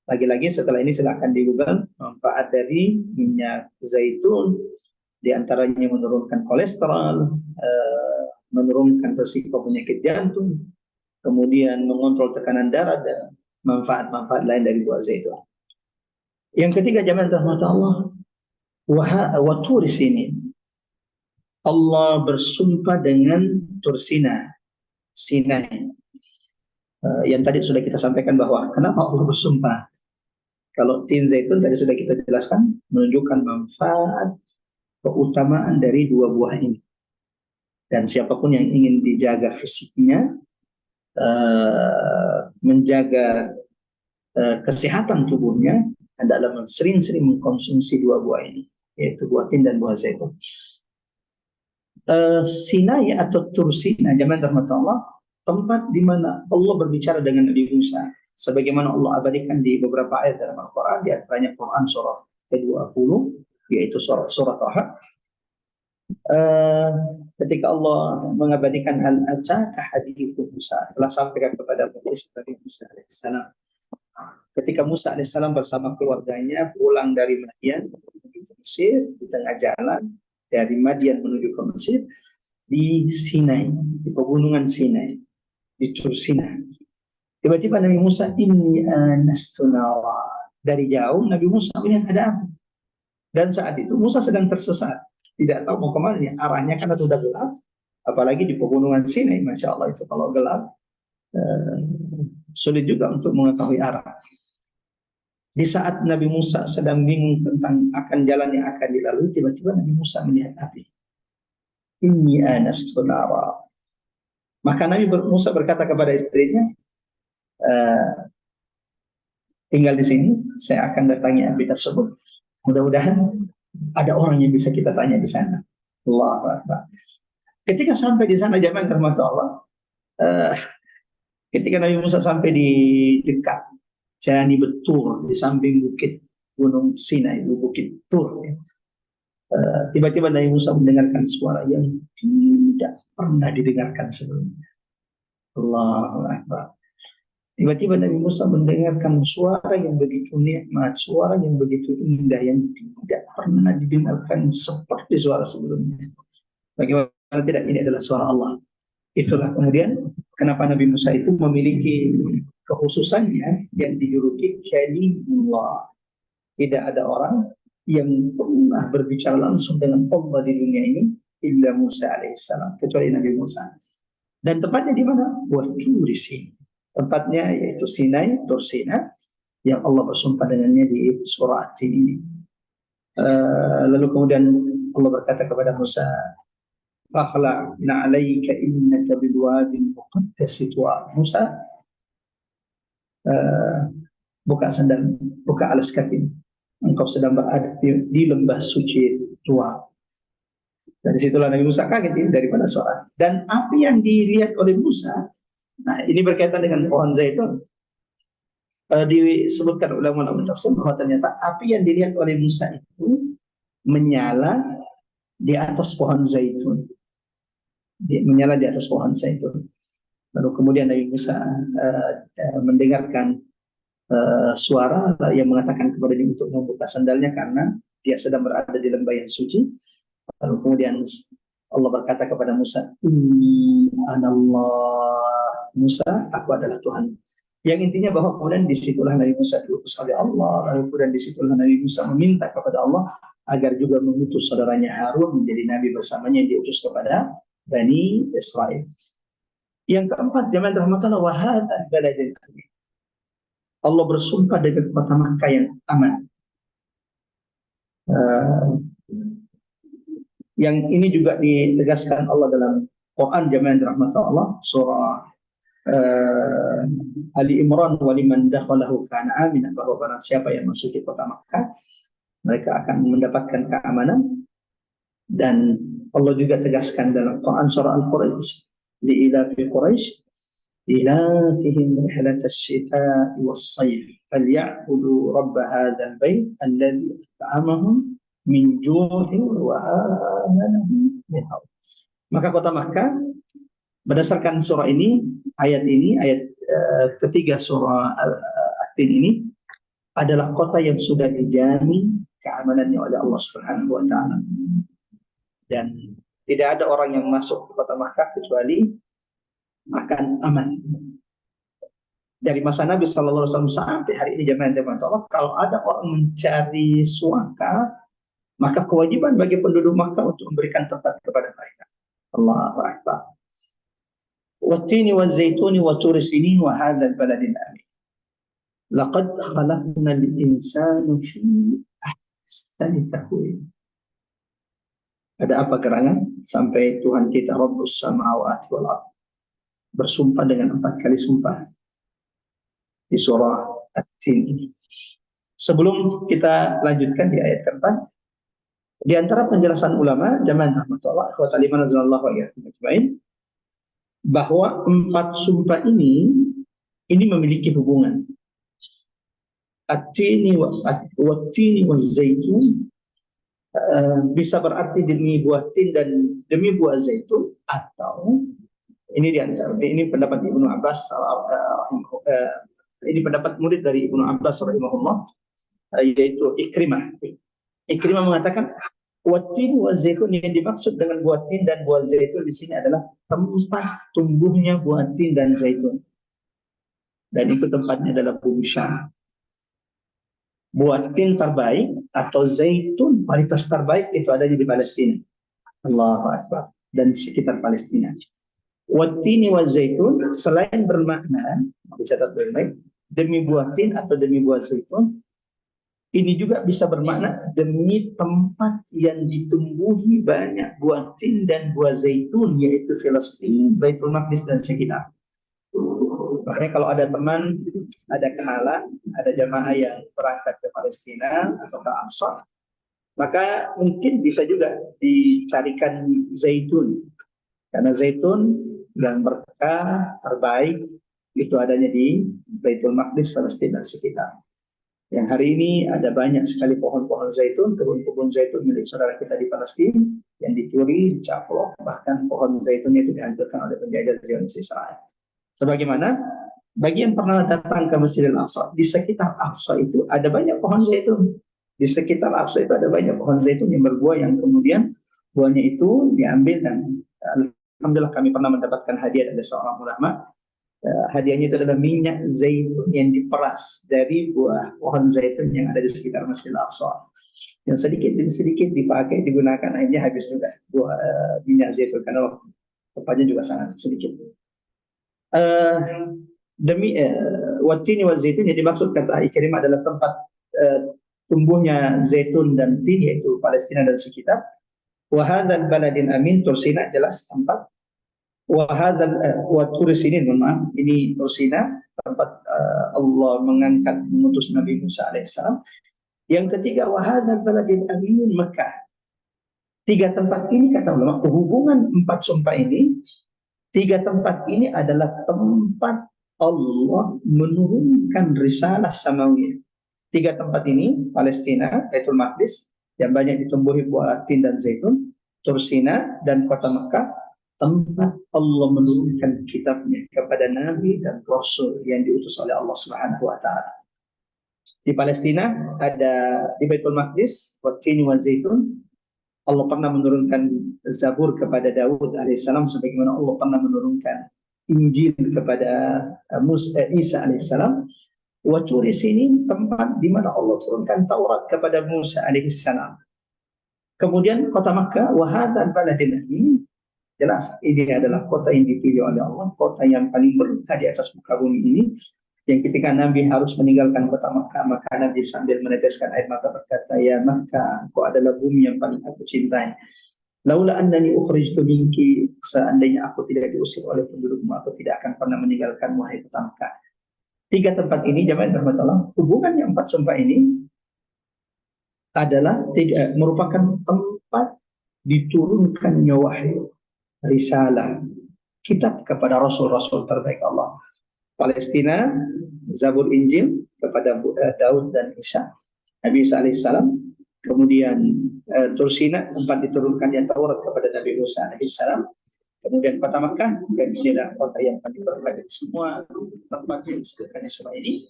Lagi-lagi setelah ini silahkan di Google manfaat dari minyak zaitun, di antaranya menurunkan kolesterol, menurunkan risiko penyakit jantung, kemudian mengontrol tekanan darah dan manfaat-manfaat lain dari buah zaitun. Yang ketiga jamaah rahmat Allah, wa turi sinin. Allah bersumpah dengan Tursina, Sinai. Yang tadi sudah kita sampaikan bahwa kenapa Allah bersumpah. Kalau tin zaitun tadi sudah kita jelaskan menunjukkan manfaat keutamaan dari dua buah ini. Dan siapapun yang ingin dijaga fisiknya, menjaga kesehatan tubuhnya, adalah sering-sering mengkonsumsi dua buah ini, yaitu buah tin dan buah zaitun. Sinai atau Tursina, jamaah rahmat Allah, tempat di mana Allah berbicara dengan Nabi Musa, sebagaimana Allah abadikan di beberapa ayat dalam Al-Quran, di antaranya Quran surah ke-20, yaitu surah Taha. Ketika Allah mengabadikan al-ataka hadithu Musa, telah sampaikan kepada Nabi Musa alaihissalam. Ketika Musa alaihissalam bersama keluarganya pulang dari Madian menuju ke Mesir, di tengah jalan dari Madian menuju ke Mesir, di Sinai, di pegunungan Sinai, di Tursina. Tiba-tiba Nabi Musa, inni anastu nara. Dari jauh Nabi Musa melihat ada api. Dan saat itu Musa sedang tersesat, tidak tahu mau kemana, arahnya karena sudah gelap, apalagi di pegunungan Sinai, masya Allah itu kalau gelap sulit juga untuk mengetahui arah. Di saat Nabi Musa sedang bingung tentang akan jalan yang akan dilalui, tiba-tiba Nabi Musa melihat api. Inni anastu nara. Maka Nabi Musa berkata kepada istrinya, tinggal di sini, saya akan datangi api tersebut. Mudah-mudahan ada orang yang bisa kita tanya di sana. Allahu Akbar. Ketika sampai di sana jamaah rahmat Allah, ketika Nabi Musa sampai di dekat Jani Betur, di samping bukit Gunung Sinai, bukit Tur, tiba-tiba Nabi Musa mendengarkan suara yang tidak pernah didengarkan sebelumnya. Allahu Akbar. Tiba-tiba Nabi Musa mendengarkan suara yang begitu nikmat, suara yang begitu indah, yang tidak pernah didengarkan seperti suara sebelumnya. Bagaimana tidak, ini adalah suara Allah. Itulah kemudian kenapa Nabi Musa itu memiliki kekhususannya yang dijuluki Kalimullah. Tidak ada orang yang pernah berbicara langsung dengan Allah di dunia ini illa Musa alaihissalam, kecuali Nabi Musa. Dan tempatnya di mana? Waturi sini. Tempatnya yaitu Sinai, Tursina, yang Allah bersumpah dengannya di surah At-Tin ini. Lalu kemudian Allah berkata kepada Musa, "Fakhla'na 'alaika innaka bil wadil muqaddas tuwa." Musa, buka sandal, buka alas kaki. Engkau sedang berada di lembah suci Tua. Dari situlah Nabi Musa kaget daripada suara. Dan api yang dilihat oleh Musa, nah ini berkaitan dengan pohon zaitun. Disebutkan ulama tafsir bahwa ternyata api yang dilihat oleh Musa itu menyala di atas pohon zaitun. Menyala di atas pohon zaitun. Lalu kemudian Nabi Musa mendengarkan suara yang mengatakan kepada dia untuk membuka sandalnya karena dia sedang berada di lembah yang suci. Lalu kemudian Allah berkata kepada Musa, "Inni anallah." Musa, aku adalah Tuhan. Yang intinya bahwa kemudian disitulah Nabi Musa diutus oleh Allah. Lalu kemudian disitulah Nabi Musa meminta kepada Allah agar juga mengutus saudaranya Harun menjadi nabi bersamanya yang diutus kepada Bani Israel. Yang keempat, jamaah rahmatullah, wa hadzal baladil amin. Allah bersumpah dengan kota Makkah yang aman. Yang ini juga ditegaskan Allah dalam Quran, jamaah rahmatullah, surah Ali Imran, waliman dakhalahu kana aminan, bahwa barang siapa yang masuk di kota Makkah mereka akan mendapatkan keamanan. Dan Allah juga tegaskan dalam Quran surah Al-Quraish, li ila fi Quraish ilafihim rihlatas syita'i was-sayf falyabudu rabb hadzal bait alladzi at'amahum min ju'in wa amanahum min khawf. Maka kota Makkah berdasarkan surah ini, ayat ketiga surah At-Tin ini adalah kota yang sudah dijamin keamanannya oleh Allah Subhanahu wa taala. Dan tidak ada orang yang masuk ke kota Makkah kecuali akan aman. Dari masa Nabi Sallallahu Alaihi Wasallam sampai hari ini jemaah-jemaah Allah, kalau ada orang mencari suaka, maka kewajiban bagi penduduk Makkah untuk memberikan tempat kepada mereka. Allahu Akbar. Wattini wazzaituni wa turi sinin wa hadzal baladil amin. Laqad khalaqnal insana fi ahsani taqwim. Ada apa gerangan? Sampai Tuhan kita Rabbus samawati wal ardh bersumpah dengan 4 kali sumpah di surah At-Tin ini. Sebelum kita lanjutkan di ayat keempat, di antara penjelasan ulama jamaah rahmatullah wa ta'ala nazallahu ajmain, bahwa 4 sumpah ini memiliki hubungan. At-Tini wa zaitun bisa berarti demi buah tin dan demi buah zaitun, atau ini pendapat Ibnu Abbas, ini pendapat murid dari Ibnu Abbas rahimahullah, yaitu Ikrimah. Ikrimah mengatakan watin wa zaitun, yang dimaksud dengan buah tin dan buah zaitun di sini adalah tempat tumbuhnya buah tin dan zaitun. Dan itu tempatnya adalah bumi Syam. Buah tin terbaik atau zaitun kualitas terbaik itu adanya di Palestina. Allahu Akbar. Dan di sekitar Palestina. Wattini wa zaitun selain bermakna, dicatat baik-baik, demi buah tin atau demi buah zaitun, ini juga bisa bermakna demi tempat yang ditumbuhi banyak buah tin dan buah zaitun, yaitu Filistin, Baitul Maqdis dan sekitar. Makanya kalau ada teman, ada kenalan, ada jamaah yang berangkat ke Palestina atau ke Aqsa, maka mungkin bisa juga dicarikan zaitun. Karena zaitun yang berkah terbaik itu adanya di Baitul Maqdis, Palestina dan sekitar. Yang hari ini ada banyak sekali pohon-pohon zaitun, kebun-kebun zaitun milik saudara kita di Palestina yang dicuri, dicaplok, bahkan pohon zaitunnya itu dihancurkan oleh penjajah Zionis Israel. Sebagaimana bagi yang pernah datang ke Masjidil Aqsa, di sekitar Aqsa itu ada banyak pohon zaitun. Di sekitar Aqsa itu ada banyak pohon zaitun yang berbuah, yang kemudian buahnya itu diambil dan alhamdulillah kami pernah mendapatkan hadiah dari seorang ulama. Hadiahnya itu adalah minyak zaitun yang diperas dari buah pohon zaitun yang ada di sekitar Masjidil Aqsa. Yang sedikit demi sedikit dipakai, digunakan, akhirnya habis juga buah minyak zaitun karena tempatnya juga sangat sedikit. Demi wattini wa zaitun yang dimaksud kata Ikrimah adalah tempat tumbuhnya zaitun dan tin, yaitu Palestina dan sekitar. Wa hadzal baladin amin, Tursina jelas tempat. Wa hadzal wa Tursinin, maaf, ini Tursina tempat Allah mengutus Nabi Musa alaihissalam. Yang ketiga wa hadzal baladin amin, Mekah. 3 tempat ini kata ulama, hubungan 4 sumpah ini, 3 tempat ini adalah tempat Allah menurunkan risalah samawiyah. 3 tempat ini, Palestina, Baitul Maqdis, yang banyak ditumbuhi buah tin dan zaitun, Tursina, dan kota Mekah, tempat Allah menurunkan kitabnya kepada Nabi dan Rasul yang diutus oleh Allah Subhanahu wa Ta'ala. Di Palestina ada di Baitul Maqdis, wattini wa zaitun, Allah pernah menurunkan Zabur kepada Daud alaihissalam, sebagaimana Allah pernah menurunkan Injil kepada Isa alaihissalam. Wa Turi sini tempat di mana Allah turunkan Taurat kepada Musa alaihissalam. Kemudian kota Makkah, wa hadzal baladil amin, jelas ini adalah kota yang dipilih oleh Allah, kota yang paling berkah di atas muka bumi ini, yang ketika Nabi harus meninggalkan kota Makkah, maka Nabi sambil meneteskan air mata berkata, ya Makkah, engkau adalah bumi yang paling aku cintai. Laula annani ukhrijtu minki, seandainya aku tidak diusir oleh pendudukmu, aku tidak akan pernah meninggalkanmu, wahai kota Mekah. 3 tempat ini, jamaah rahmat Allah, hubungan yang 4 sumpah ini adalah merupakan tempat diturunkannya wahyu, risalah, kitab kepada rasul-rasul terbaik Allah. Palestina, Zabur Injil kepada Daud dan Isa, Nabi Isa alaihissalam. Kemudian Tursina, tempat diturunkannya Taurat kepada Nabi Musa alaihissalam. Kemudian kota Makkah, dan ini adalah kota yang paling berkah. Semua tempat yang disebutkan surah ini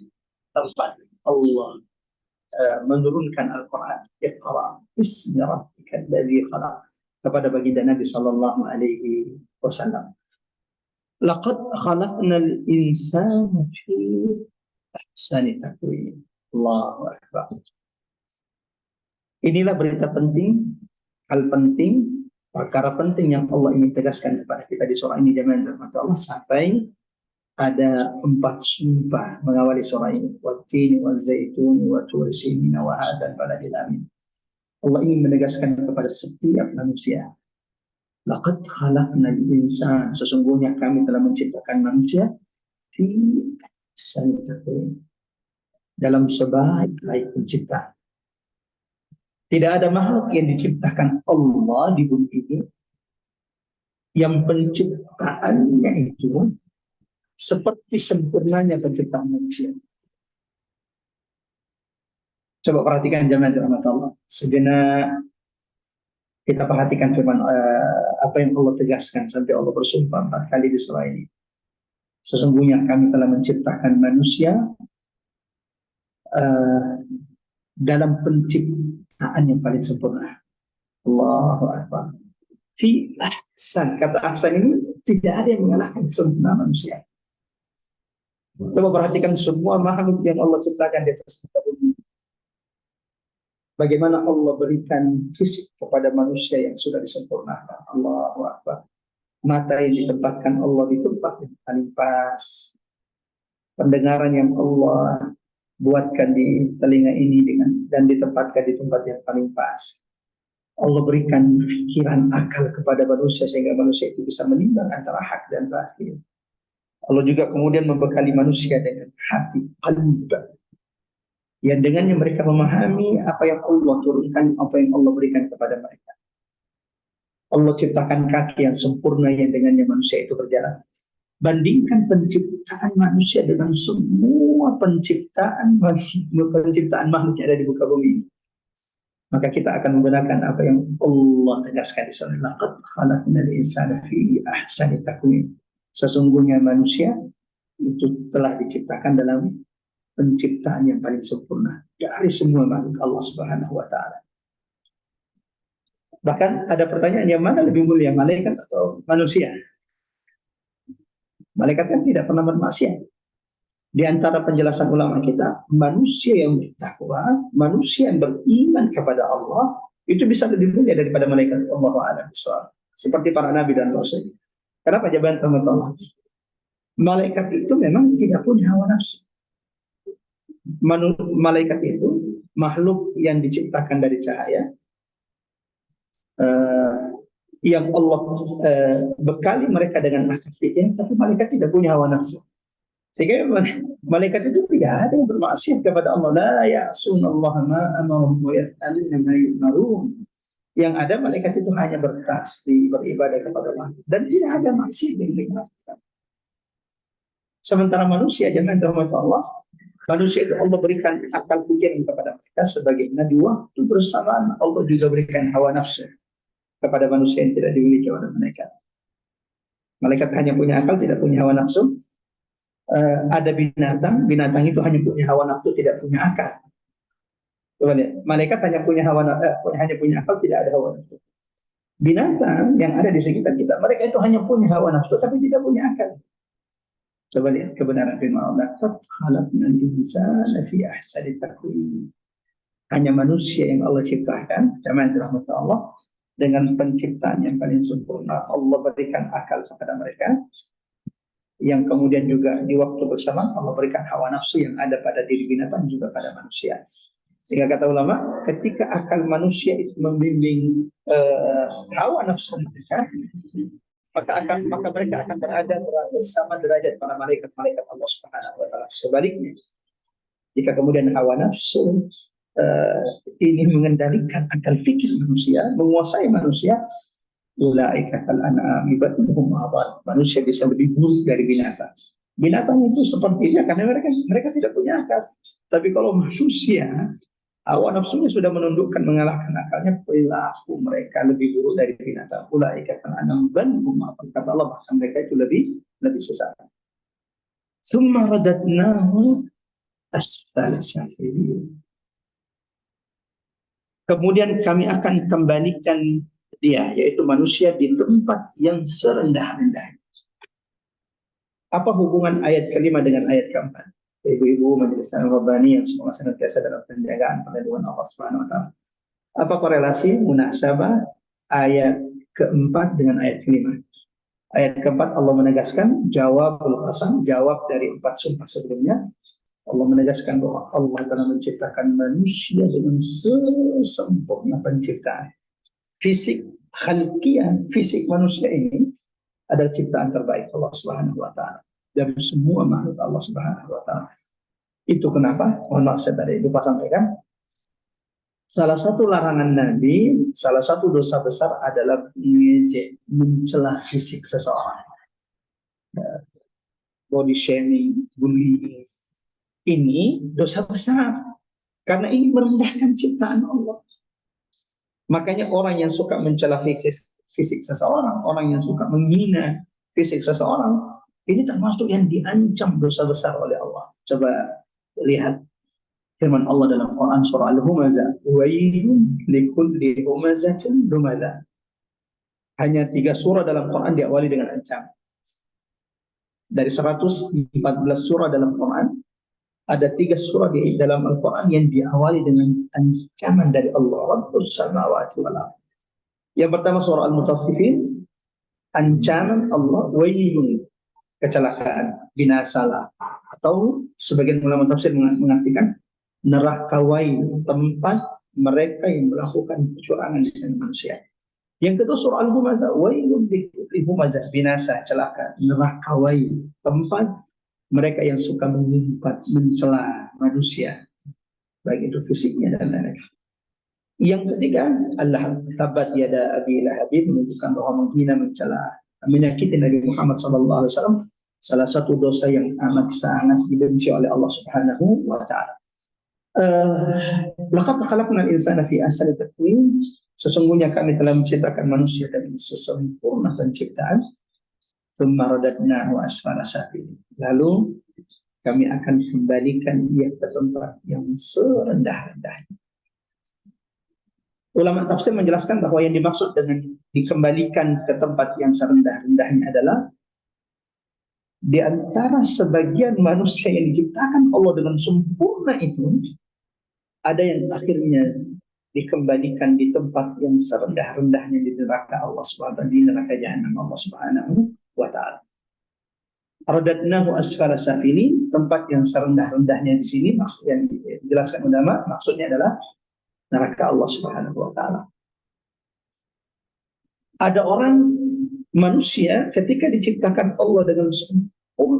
tempat Allah menurunkan Al-Quran. Iqra bismi rabbikal ladzi khalaq kepada baginda Nabi sallallahu alaihi wasallam. Laqad khalaqnal insana fi ahsani taqwim. Allahu akbar. Inilah berita penting, hal penting, perkara penting yang Allah ingin tegaskan kepada kita di surah ini, jemaah rahmat Allah, sampai ada 4 sumpah mengawali surah ini. Wattini wazzaituni wa turi sinin wa hadzal baladil amin. Allah ingin menegaskan kepada setiap manusia, laqad khalaqnal insana, sesungguhnya kami telah menciptakan manusia fi ahsani taqwim, dalam sebaik-baik penciptaan. Tidak ada makhluk yang diciptakan Allah di bumi ini yang penciptaannya itu seperti sempurnanya penciptaan manusia. Coba perhatikan jemaah rahmat Allah. Sejenak kita perhatikan firman apa yang Allah tegaskan sampai Allah bersumpah 4 kali di surah ini. Sesungguhnya kami telah menciptakan manusia dalam penciptaan yang paling sempurna. Allahu Akbar. Fi ahsan, kata ahsan ini tidak ada yang mengalahkan kesempurnaan manusia. Coba perhatikan semua makhluk yang Allah ciptakan di atas muka bumi. Bagaimana Allah berikan fisik kepada manusia yang sudah disempurnakan. Allahu Akbar. Mata yang ditempatkan Allah di tempat yang paling pas. Pendengaran yang Allah buatkan di telinga ini dan ditempatkan di tempat yang paling pas. Allah berikan pikiran, akal kepada manusia sehingga manusia itu bisa menimbang antara hak dan batil. Allah juga kemudian membekali manusia dengan hati, qalb, yang dengannya mereka memahami apa yang Allah turunkan, apa yang Allah berikan kepada mereka. Allah ciptakan kaki yang sempurna yang dengannya manusia itu berjalan. Bandingkan penciptaan manusia dengan semua penciptaan makhluk yang ada di muka bumi ini, maka kita akan menggunakan apa yang Allah tegaskan di sana. Laqad khalaqnal insana fi ahsani taqwim. Sesungguhnya manusia itu telah diciptakan dalam penciptaan yang paling sempurna dari semua makhluk Allah Subhanahu wa taala. Bahkan ada pertanyaan, yang mana lebih mulia, malaikat atau manusia? Malaikat kan tidak pernah bermaksiat. Di antara penjelasan ulama kita, manusia yang bertakwa, manusia yang beriman kepada Allah, itu bisa lebih mulia daripada malaikat. Allahu a'lam bishawab. Seperti para nabi dan rasul. Kenapa? Jawaban teman-teman. Malaikat itu memang tidak punya hawa nafsu. Malaikat itu makhluk yang diciptakan dari cahaya, yang Allah bekali mereka dengan akal pikiran, tapi malaikat tidak punya hawa nafsu. Sehingga malaikat itu tidak ada yang bermaksiat kepada Allah. La ya'sunallaha ma amarahum wa yaf'aluna ma yu'marun. Yang ada malaikat itu hanya bertasbih, beribadah kepada Allah, dan tidak ada maksiat yang dilakukan. Sementara manusia, jangan rahmat Allah, manusia itu Allah berikan akal pikiran kepada mereka, sebagaimana di waktu bersamaan Allah juga berikan hawa nafsu kepada manusia yang tidak dimiliki oleh mereka. Malaikat hanya punya akal, tidak punya hawa nafsu. Ada binatang itu hanya punya hawa nafsu, tidak punya akal. Coba lihat, malaikat hanya punya akal, tidak ada hawa nafsu. Binatang yang ada di sekitar kita, mereka itu hanya punya hawa nafsu, tapi tidak punya akal. Coba lihat kebenaran firman Allah. Qad khalaqnal insana fi ahsani taqwim. Hanya manusia yang Allah ciptakan, jamaah rahmat Allah, dengan penciptaan yang paling sempurna. Allah berikan akal kepada mereka, yang kemudian juga di waktu bersamaan Allah berikan hawa nafsu yang ada pada diri binatang juga pada manusia. Sehingga kata ulama, ketika akal manusia itu membimbing hawa nafsu mereka, maka mereka akan berada bersama derajat para malaikat-malaikat Allah Subhanahu wa taala. Sebaliknya, jika kemudian hawa nafsu ini mengendalikan akal fikir manusia, menguasai manusia, ulaika kal an'am bal hum adall. Manusia bisa lebih buruk dari binatang. Binatang itu sepertinya karena mereka tidak punya akal. Tapi kalau manusia, hawa nafsunya sudah menundukkan, mengalahkan akalnya, perilaku mereka lebih buruk dari binatang. Ulaika kal an'am bal hum adall. Kata Allah, bahkan mereka itu lebih sesat. Summa radadnahu asfala safilin. Kemudian kami akan kembalikan dia, yaitu manusia, di tempat yang serendah-rendahnya. Apa hubungan ayat kelima dengan ayat keempat? Ibu-ibu Majelis Taklim Rabbani yang semoga senantiasa dalam penjagaan perlindungan Allah Subhanahu wa taala. Apa korelasi munasabah ayat keempat dengan ayat kelima? Ayat keempat Allah menegaskan jawabul qasam, jawab dari 4 sumpah sebelumnya. Allah menegaskan bahwa Allah telah menciptakan manusia dengan sesempurna penciptaan. Fisik khalqiyah, fisik manusia ini adalah ciptaan terbaik Allah Subhanahu wa taala dari semua makhluk Allah Subhanahu wa taala. Itu kenapa? Mohon maaf saya tadi lupa sampaikan. Salah satu larangan Nabi, salah satu dosa besar adalah mengejek, mencela fisik seseorang. Body shaming, bullying. Ini dosa besar karena ini merendahkan ciptaan Allah. Makanya orang yang suka mencela fisik seseorang, orang yang suka menghina fisik seseorang, ini termasuk yang diancam dosa besar oleh Allah. Coba lihat firman Allah dalam Quran surah Al-Humazah, wailun likulli humazatin lumazah. Hanya 3 surah dalam Quran diawali dengan ancaman. Dari 114 surah dalam Quran, ada 3 surah di dalam Al-Quran yang diawali dengan ancaman dari Allah Rabbus samawati wal ardh. Yang pertama surah Al-Mutaffifin, ancaman Allah, wailun, kecelakaan, binasalah, atau sebagian ulama tafsir mengartikan neraka wail, tempat mereka yang melakukan kecurangan dengan manusia. Yang kedua surah Al-Humazah, wailun likulli humazah, binasa, celaka, neraka wail, tempat mereka yang suka mengumpat, mencela manusia, baik itu fisiknya dan lain-lain. Yang ketiga, Allah tabat yada Abi Lahab, menunjukkan bahwa menghina, mencela, menyakiti Nabi Muhammad SAW, salah satu dosa yang amat sangat dibenci oleh Allah Subhanahu wa taala. Laqad khalaqnal insana fi ahsani taqwim, sesungguhnya kami telah menciptakan manusia dengan sesempurna penciptaan. Tsumma radadnahu asfala safilin. Lalu kami akan kembalikan dia ke tempat yang serendah-rendahnya. Ulama tafsir menjelaskan bahwa yang dimaksud dengan dikembalikan ke tempat yang serendah-rendahnya adalah di antara sebagian manusia yang diciptakan Allah dengan sempurna itu, ada yang akhirnya dikembalikan di tempat yang serendah-rendahnya di neraka Allah Subhanahu wa taala, di neraka jahanam Allah Subhanahu wa ta'ala. Radadnahu asfala safilin, tempat yang serendah-rendahnya di sini maksud yang dijelaskan ulama maksudnya adalah neraka Allah Subhanahu wa ta'ala. Ada orang manusia ketika diciptakan Allah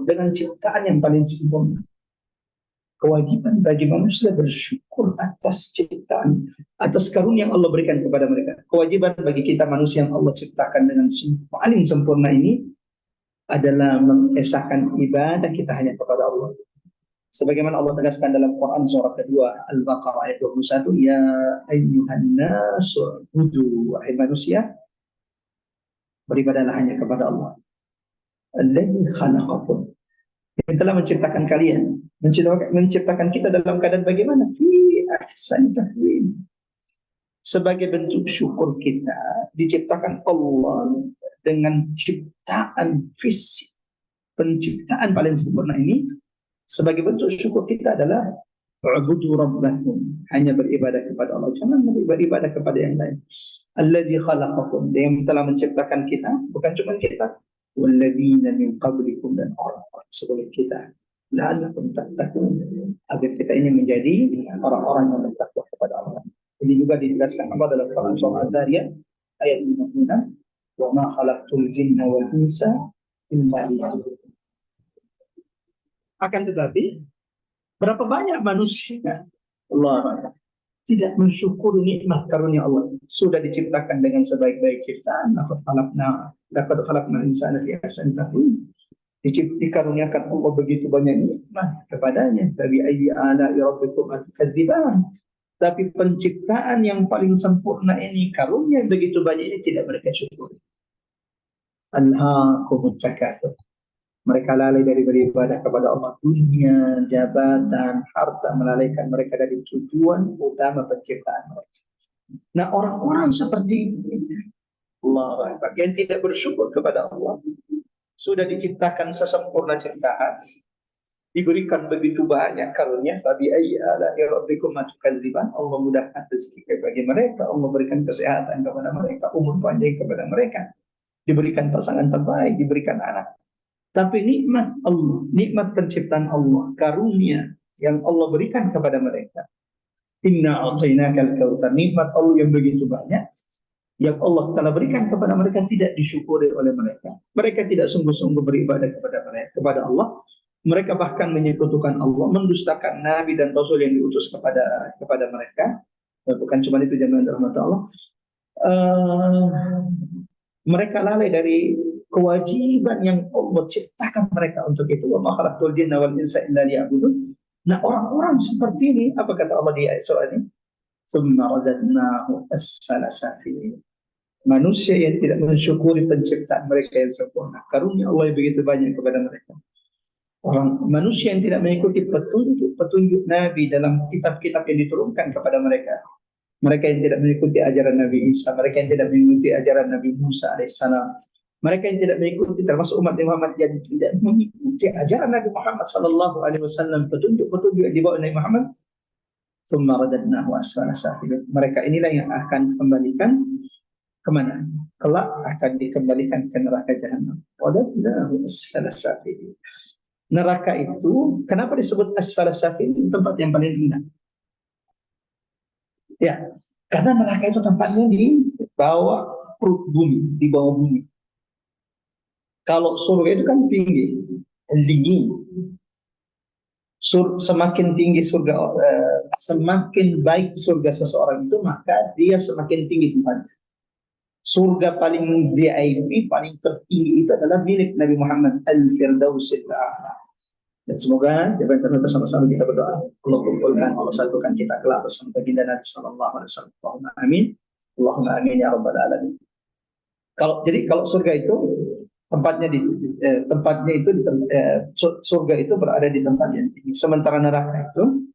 dengan ciptaan yang paling sempurna, kewajiban bagi manusia bersyukur atas ciptaan, atas karunia yang Allah berikan kepada mereka. Kewajiban bagi kita manusia yang Allah ciptakan dengan paling sempurna ini adalah mengesahkan ibadah kita hanya kepada Allah. Sebagaimana Allah tegaskan dalam Quran surah kedua Al-Baqarah ayat 21, ya ayyuhan nasu ubudu, wahai manusia, beribadahlah hanya kepada Allah. Alladzi khalaqakum, yang telah menciptakan kalian, menciptakan kita dalam keadaan bagaimana? Fi ahsani taqwim. Sebagai bentuk syukur kita diciptakan Allah dengan ciptaan fisik, penciptaan paling sempurna ini. Sebagai bentuk syukur kita adalah ubudu rabbakum, hanya beribadah kepada Allah, jangan beribadah kepada yang lain. Alladzi khalaqakum, dia yang telah menciptakan kita, bukan cuma kita, walladzina min qablikum, dan orang-orang sebelum kita, la'allakum tattaqun, agar kita ini menjadi orang-orang yang bertakwa. kepada Allah. Ini juga dijelaskan Allah dalam Quran surah Al-Zariyat ayat 56, "Wa ma khalaqtul jinna wal insa illa liya'budun." Akan tetapi, berapa banyak manusia Allah tidak mensyukuri nikmat karunia Allah. Sudah diciptakan dengan sebaik-baik ciptaan, laqad khalaqnal insana fi ahsani taqwim. Dikaruniakan Allah begitu banyak nikmat kepadanya. Dari ayyi ala'i rabbikum tukadziban. Tapi penciptaan yang paling sempurna ini, karunia begitu banyak ini tidak mereka syukuri. Alhaakumut takatsur. Mereka lalai dari beribadah kepada Allah. Dunia, jabatan, harta melalaikan mereka dari tujuan utama penciptaan mereka. Nah, orang-orang seperti ini, Allah yang tidak bersyukur kepada Allah, sudah diciptakan sesempurna ciptaan, diberikan begitu banyak karunia, tapi ayyi ala'i rabbikum tukadziban. Allah mudahkan rezeki bagi mereka, Allah berikan kesehatan kepada mereka, umur panjang kepada mereka, diberikan pasangan terbaik, diberikan anak. Tapi nikmat Allah, nikmat penciptaan Allah, karunia yang Allah berikan kepada mereka. Inna a'tainakal kautsar, nikmat Allah yang begitu banyak yang Allah telah berikan kepada mereka tidak disyukuri oleh mereka. Mereka tidak sungguh-sungguh beribadah kepada Allah. Mereka bahkan menyekutukan Allah, mendustakan Nabi dan Rasul yang diutus kepada mereka. Bukan cuma itu, jamaah rahmat Allah. Mereka lalai dari kewajiban yang Allah ciptakan mereka untuk itu. Wa ma khalaqtul jinna wal insa illa liya'budun. Nah, orang-orang seperti ini, apa kata Allah di ayat surah ini? Tsumma radadnahu asfala safilin. Manusia yang tidak mensyukuri penciptaan mereka yang sempurna, karunia Allah yang begitu banyak kepada mereka. Manusia yang tidak mengikuti petunjuk Nabi dalam kitab-kitab yang diturunkan kepada mereka. Mereka yang tidak mengikuti ajaran Nabi Isa, mereka yang tidak mengikuti ajaran Nabi Musa alaihissalam, mereka yang tidak mengikuti, termasuk umat Muhammad yang tidak mengikuti ajaran Nabi Muhammad sallallahu alaihi wasallam, petunjuk-petunjuk yang dibawa Nabi Muhammad. Tsumma radadnahu asfala safilin. Mereka inilah yang akan kembalikan kemana? Kelak akan dikembalikan ke neraka jahanam. Radadnahu asfala safilin. Neraka itu kenapa disebut asfala safilin? Tempat yang paling rendah. Ya, karena neraka itu tempatnya di bawah perut bumi, di bawah bumi. Kalau surga itu kan tinggi, dingin. Semakin tinggi surga, semakin baik surga seseorang itu, maka dia semakin tinggi tempatnya. Surga paling VIP, paling tertinggi itu adalah milik Nabi Muhammad, Al-Firdausil A'la. Dan semoga kita bersama-sama kita berdoa, Allah kumpulkan, Allah satukan kita kelak bersama baginda Nabi sallallahu alaihi wasallam. Allahumma amin. Allahumma amin ya rabbal alamin. Kalau surga itu tempatnya surga itu berada di tempat yang tinggi, sementara neraka itu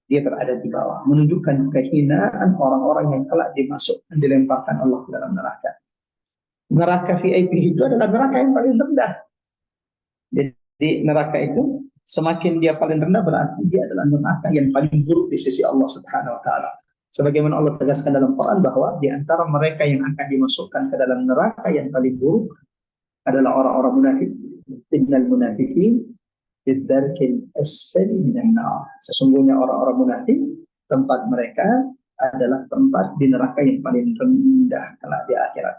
dia berada di bawah, menunjukkan kehinaan orang-orang yang kelak dimasukkan, dilemparkan Allah ke dalam neraka. Neraka VIP itu adalah neraka yang paling rendah. Jadi neraka itu semakin dia paling rendah, berarti dia adalah neraka yang paling buruk di sisi Allah Subhanahu wa taala. Sebagaimana Allah tegaskan dalam Quran bahwa di antara mereka yang akan dimasukkan ke dalam neraka yang paling buruk adalah orang-orang munafik. Innal munafiqin fid darkil asfali minan nar. Sesungguhnya orang-orang munafik, tempat mereka adalah tempat di neraka yang paling rendah kelak di akhirat.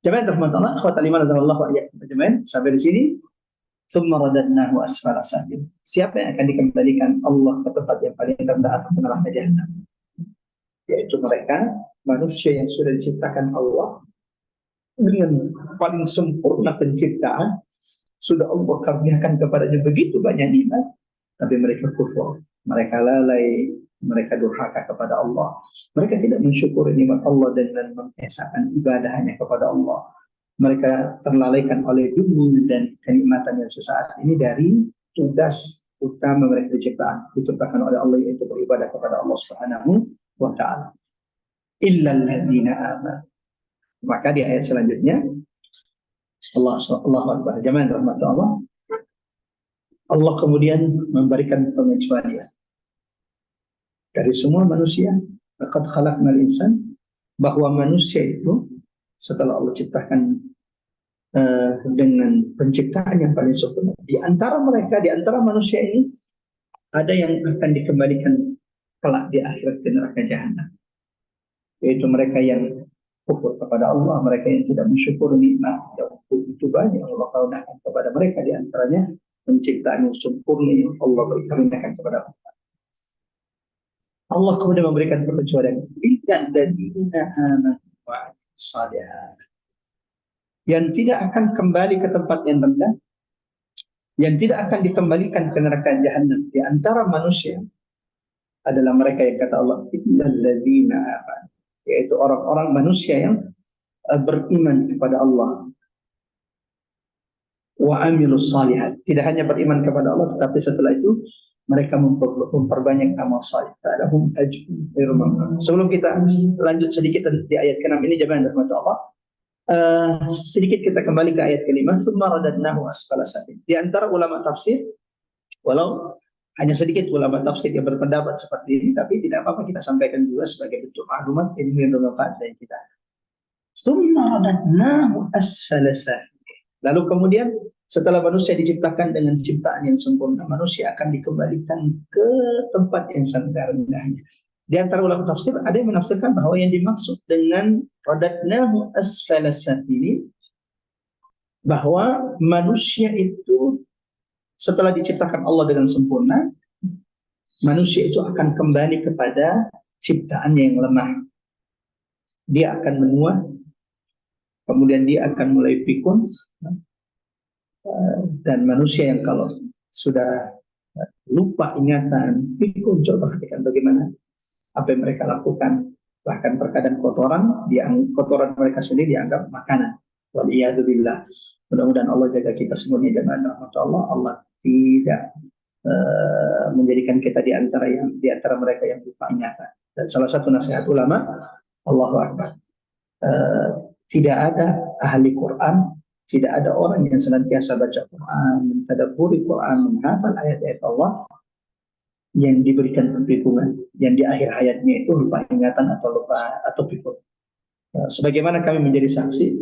Jemaah rahmatullah, akhwatal iman azallahu wa iyyakum ajmain. Sampai di sini. Tsumma radadnahu asfala safilin. Siapa yang akan dikembalikan Allah ke tempat yang paling rendah atau neraka jahanam? Yaitu mereka manusia yang sudah diciptakan Allah dengan paling sempurna penciptaan, sudah Allah karuniakan kepadanya begitu banyak nikmat, tapi mereka kufur, mereka lalai, mereka durhaka kepada Allah, mereka tidak mensyukuri nikmat Allah dengan mengesahkan ibadah hanya kepada Allah. Mereka terlalaikan oleh dunia dan kenikmatan yang sesaat ini dari tugas utama mereka diciptakan oleh Allah, yaitu beribadah kepada Allah Subhanahu wa taala. Illal ladzina amanu. Maka di ayat selanjutnya Allahu Akbar, jamaah rahmat Allah, Allah kemudian memberikan pengecualian dari semua manusia. Laqad khalaqnal insan, bahwa manusia itu setelah Allah ciptakan dengan penciptaan yang paling sempurna, di antara mereka, di antara manusia ini ada yang akan dikembalikan kelak di akhirat di neraka jahanam, yaitu mereka yang kufur kepada Allah, mereka yang tidak mensyukuri nikmat yang begitu banyak Allah karuniakan kepada mereka, di antaranya penciptaan yang sempurna yang Allah karuniakan kepada mereka. Allah kemudian memberikan perkecualian, yang tidak akan kembali ke tempat yang rendah, yang tidak akan dikembalikan ke neraka jahanam di antara manusia adalah mereka yang kata Allah, illalladzina amanu, yaitu orang-orang manusia yang beriman kepada Allah, wa amilus salihat, tidak hanya beriman kepada Allah tetapi setelah itu mereka memperbanyak amal saleh. Lahum ajrun ghairu mamnun. Sebelum kita lanjut sedikit di ayat ke-6 ini, jemaah rahmat Allah, sedikit kita kembali ke ayat ke-5, summa radadnahu asfala safilin. Di antara ulama tafsir, walau hanya sedikit ulama tafsir yang berpendapat seperti ini, tapi tidak apa-apa kita sampaikan juga sebagai bentuk maklumat ilmu yang bermanfaat dari kita. Summa radadnahu asfala safilin. Lalu kemudian setelah manusia diciptakan dengan ciptaan yang sempurna, manusia akan dikembalikan ke tempat yang sangat rendahnya. Di antara ulama tafsir ada yang menafsirkan bahwa yang dimaksud dengan radadnahu asfala safilin, bahwa manusia itu setelah diciptakan Allah dengan sempurna, manusia itu akan kembali kepada ciptaannya yang lemah. Dia akan menua, kemudian dia akan mulai pikun, dan manusia yang kalau sudah lupa ingatan, pikun, coba perhatikan bagaimana apa yang mereka lakukan. Bahkan terkadang kotoran mereka sendiri dianggap makanan. Waliyadzubillah. Mudah-mudahan Allah jaga kita semuanya, jemaah rahmat Allah. Allah tidak menjadikan kita di antara mereka yang lupa ingatan. Dan salah satu nasihat ulama, Allahu Akbar, tidak ada ahli Quran, tidak ada orang yang senantiasa baca Quran, mentadabburi Quran, menghafal ayat-ayat Allah, yang diberikan kepikungan, yang di akhir hayatnya itu lupa ingatan atau pikun. Sebagaimana kami menjadi saksi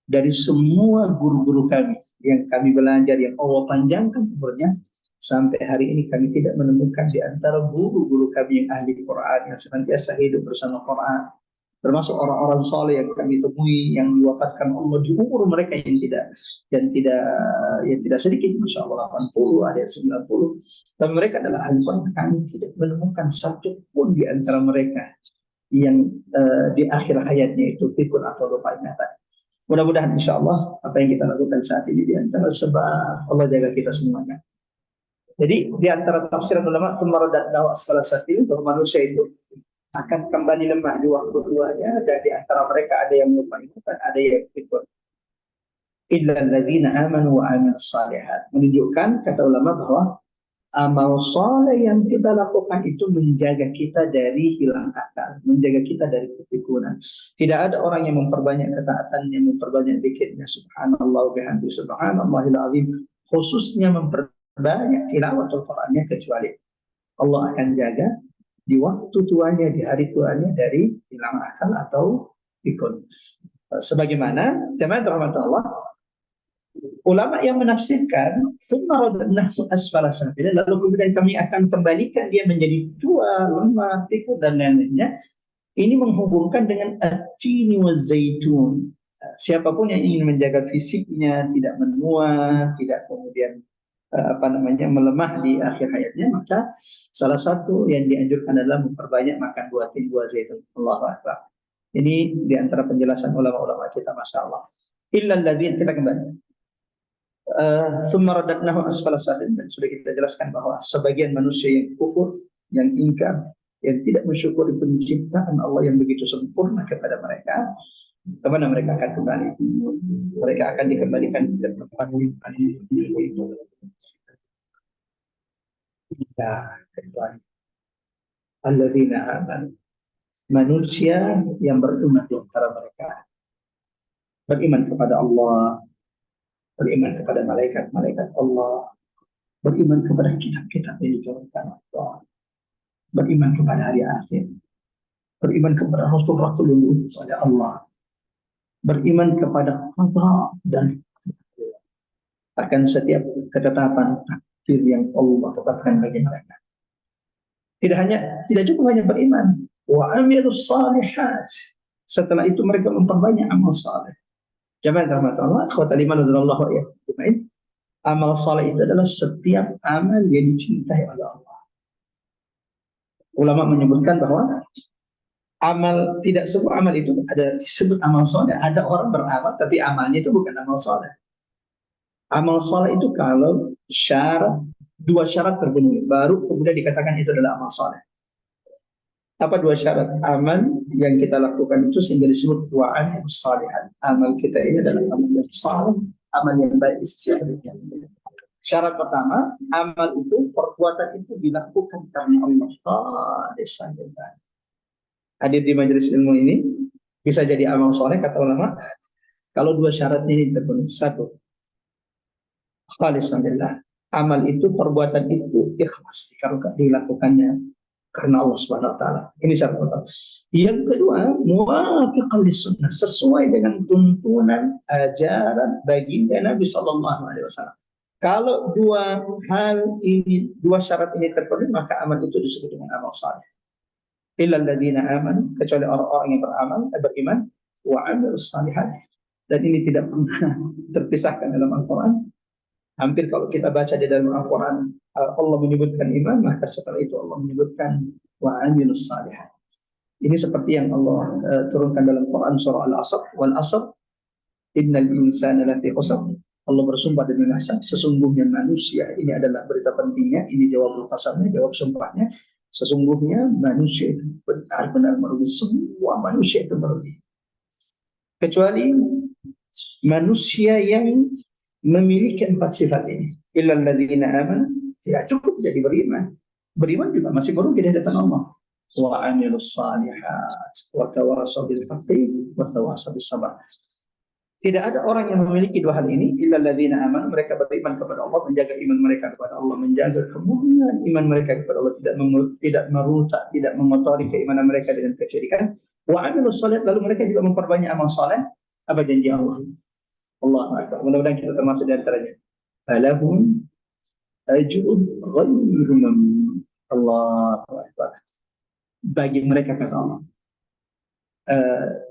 dari semua guru-guru kami yang kami belajar, yang Allah panjangkan umurnya, sampai hari ini kami tidak menemukan di antara guru-guru kami yang ahli Quran, yang senantiasa hidup bersama Quran, termasuk orang-orang saleh yang kami temui yang diwafatkan Allah di umur mereka yang tidak sedikit, Masya Allah 80, ada 90, dan mereka adalah ahli Quran. Kami tidak menemukan satu pun di antara mereka yang di akhir hayatnya itu pikun atau lupa ingatan. Mudah-mudahan insya Allah apa yang kita lakukan saat ini di antara sebab Allah jaga kita semuanya. Jadi di antara tafsiran ulama, summa radadnahu asfala safilin, bahwa manusia itu akan kembali lemah di waktu tuanya, dan di antara mereka ada yang lupa ingatan, ada yang pikun. Illalladzina amanu wa amilus shalihat, menunjukkan kata ulama bahwa amal saleh yang kita lakukan itu menjaga kita dari hilang akal, menjaga kita dari kepikunan. Tidak ada orang yang memperbanyak ketaatannya, memperbanyak zikirnya, subhanallah bihamdi subhanallahil azim, khususnya memperbanyak tilawatul Qur'annya, kecuali Allah akan jaga di waktu tuanya, di hari tuanya, dari hilang akal atau pikun. Sebagaimana jemaah rahmat Allah, ulama yang menafsirkan summa radadnahu asfala safilin, lalu kemudian kami akan kembalikan dia menjadi tua, lemah, pikun dan lain-lainnya, ini menghubungkan dengan at-tini wa zaitun. Siapapun yang ingin menjaga fisiknya, tidak menua, tidak kemudian melemah di akhir hayatnya, maka salah satu yang dianjurkan adalah memperbanyak makan buah tin, buah zaitun. Allahu Akbar. Ini di antara penjelasan ulama-ulama kita, Masya Allah. Illal ladzina, kita kembali. Tsumma radadnahu asfala safilin, dan sudah kita jelaskan bahwa sebagian manusia yang kufur, yang ingkar, yang tidak mensyukuri penciptaan Allah yang begitu sempurna kepada mereka, kemana mereka akan kembali? Mereka akan dikembalikan ke tempat yang paling itu. Kecuali alladzina amanu, manusia yang beriman di antara mereka, beriman kepada Allah, beriman kepada malaikat-malaikat Allah, beriman kepada kitab-kitab yang diturunkan Allah, beriman kepada hari akhir, beriman kepada rasul-rasul yang diutus oleh Allah, beriman kepada qada dan akan setiap ketetapan takdir yang Allah tetapkan bagi mereka. Tidak cukup hanya beriman. Wa amilus salihat. Setelah itu mereka memperbanyak amal saleh. Jamaah rahmat Allah, akhwat iman radhiyallahu anhu. Amal saleh itu adalah setiap amal yang dicintai oleh Allah. Ulama menyebutkan bahwa tidak semua amal itu ada disebut amal saleh. Ada orang beramal tapi amalnya itu bukan amal saleh. Amal saleh itu kalau dua syarat terpenuhi, baru kemudian dikatakan itu adalah amal saleh. Apa dua syarat amal yang kita lakukan itu sehingga disebut wa'an salihan? Amal kita ini adalah amal yang saleh, amal yang baik di sisi Allah. Syarat pertama, amal itu, perbuatan itu dilakukan karena Allah. Hadir di majelis ilmu ini bisa jadi amal soleh kata ulama kalau dua syarat ini terpenuhi. Satu, khalisan lillah. Amal itu, perbuatan itu ikhlas dilakukannya karena Allah Subhanahu wa taala. Ini syarat pertama. Yang kedua, muwafiqan lis-sunnah, sesuai dengan tuntunan ajaran baginda Nabi sallallahu alaihi wasallam. Kalau dua syarat ini terpenuhi, maka amal itu disebut dengan amal saleh. Illal ladzina amanu, kecuali orang-orang yang beriman wa amilus shalihat. Dan ini tidak pernah terpisahkan dalam Al-Qur'an. Hampir kalau kita baca di dalam Al-Quran, Allah menyebutkan iman, maka setelah itu Allah menyebutkan wa amilus salihat. Ini seperti yang Allah turunkan dalam Quran surah Al-Asr, wal asr innal insana lafi khusr. Allah bersumpah demi nafsu, sesungguhnya manusia, ini adalah berita pentingnya, ini jawab qasamnya, jawab sumpahnya. Sesungguhnya manusia itu benar-benar merugi, semua manusia itu merugi. Kecuali manusia yang memiliki empat sifat ini. Illal ladzina amanu, tidak cukup jadi beriman. Beriman juga masih merugi di hadapan Allah. Wa amilus shalihat wa tawasaw bil haqqi wa tawasaw bis sabr. Tidak ada orang yang memiliki dua hal ini. Illal ladzina amanu, mereka beriman kepada Allah, menjaga iman mereka kepada Allah, menjaga kemurnian iman mereka kepada Allah, tidak merusak, tidak mengotori keimanan mereka dengan kesyirikan. Wa amilus shalihat, lalu mereka juga memperbanyak amal saleh. Apa janji Allah? Allahu Akbar. Mudah-mudahan kita termasuk di antaranya. Falahum ajrun ghairu mamnun. Allahu Akbar. Bagi mereka kata Allah.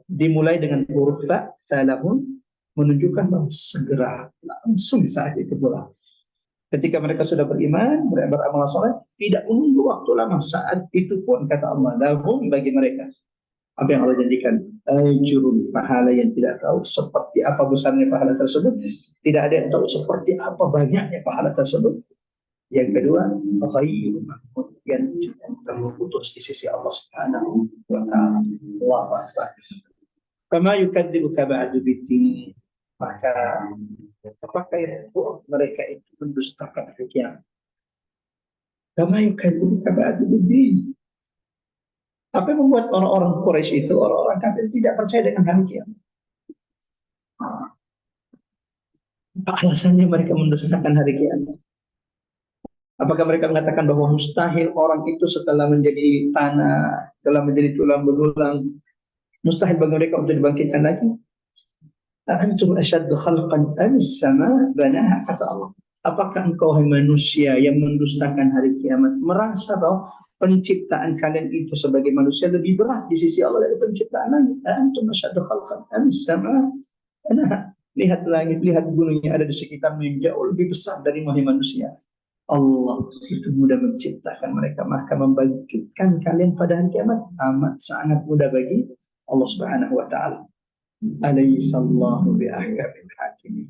Dimulai dengan huruf fa, falahum, menunjukkan bahwa segera, langsung saat itu pula. Ketika mereka sudah beriman, beramal saleh, tidak menunggu waktu lama, saat itu pun kata Allah, lahum, bagi mereka. Apa yang Allah janjikan? Ajrun, pahala yang tidak tahu seperti apa besarnya pahala tersebut. Tidak ada yang tahu seperti apa banyaknya pahala tersebut. Yang kedua, ghairu mamnun, yang terputus di sisi Allah Subhanahu wa taala. Allahu Akbar. Kama yukadzibuka ba'du biddin. Maka apakah yang mereka itu mendustakan hari kiamat? Kama yukadzibuka ba'du biddin. Apa yang membuat orang-orang Quraisy itu, orang-orang kafir tidak percaya dengan hari kiamat? Alasannya mereka mendustakan hari kiamat. Apakah mereka mengatakan bahwa mustahil orang itu setelah menjadi tanah, setelah menjadi tulang belulang, mustahil bagi mereka untuk dibangkitkan lagi? Antum asyaddu khalqan amis sama banaha, kata Allah. Apakah engkau manusia yang mendustakan hari kiamat merasa bahwa penciptaan kalian itu sebagai manusia lebih berat di sisi Allah dari penciptaan langit? Antum asyaddu khalqan amis sama banaha. Lihat langit, lihat gunungnya ada di sekitarmu yang jauh lebih besar dari manusia. Allah itu mudah menciptakan mereka, maka membangkitkan kalian pada hari kiamat amat sangat mudah bagi Allah Subhanahu wa taala. Alaihissallahu biahkamil hakimin.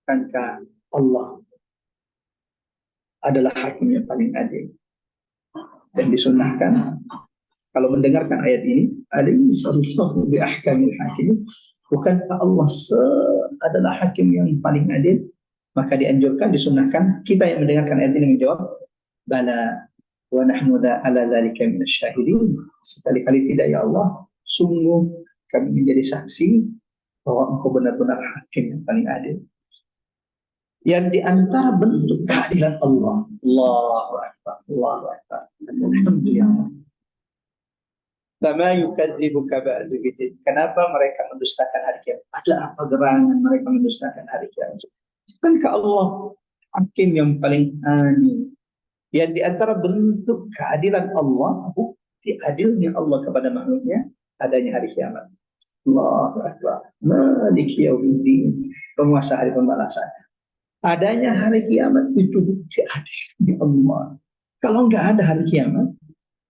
Bukankah Allah adalah hakim yang paling adil? Dan disunnahkan kalau mendengarkan ayat ini, alaihissallahu biahkamil hakimin, bukankah Allah adalah hakim yang paling adil? Maka dianjurkan, disunnahkan kita yang mendengarkan ayat ini menjawab, bala wa nahnu ala dzalika minasyahidin. Sekali-kali tidak ya Allah, sungguh kami menjadi saksi bahwa Engkau benar-benar hakim yang paling adil. Yang di antara bentuk keadilan Allah, Allahu Akbar, Allahu Akbar. Alhamdulillah. Lama yukadzibuka ba'du biddin. Kenapa mereka mendustakan hari kiamat? Ada apa gerangan mereka mendustakan hari kiamat? Bukankah Allah hakim yang paling adil? Yang di antara bentuk keadilan Allah, bukti adilnya Allah kepada makhluknya, adanya hari kiamat. Allahu Akbar. Maliki yaumiddin. Penguasa hari pembalasan. Adanya hari kiamat itu bukti adilnya Allah. Kalau nggak ada hari kiamat,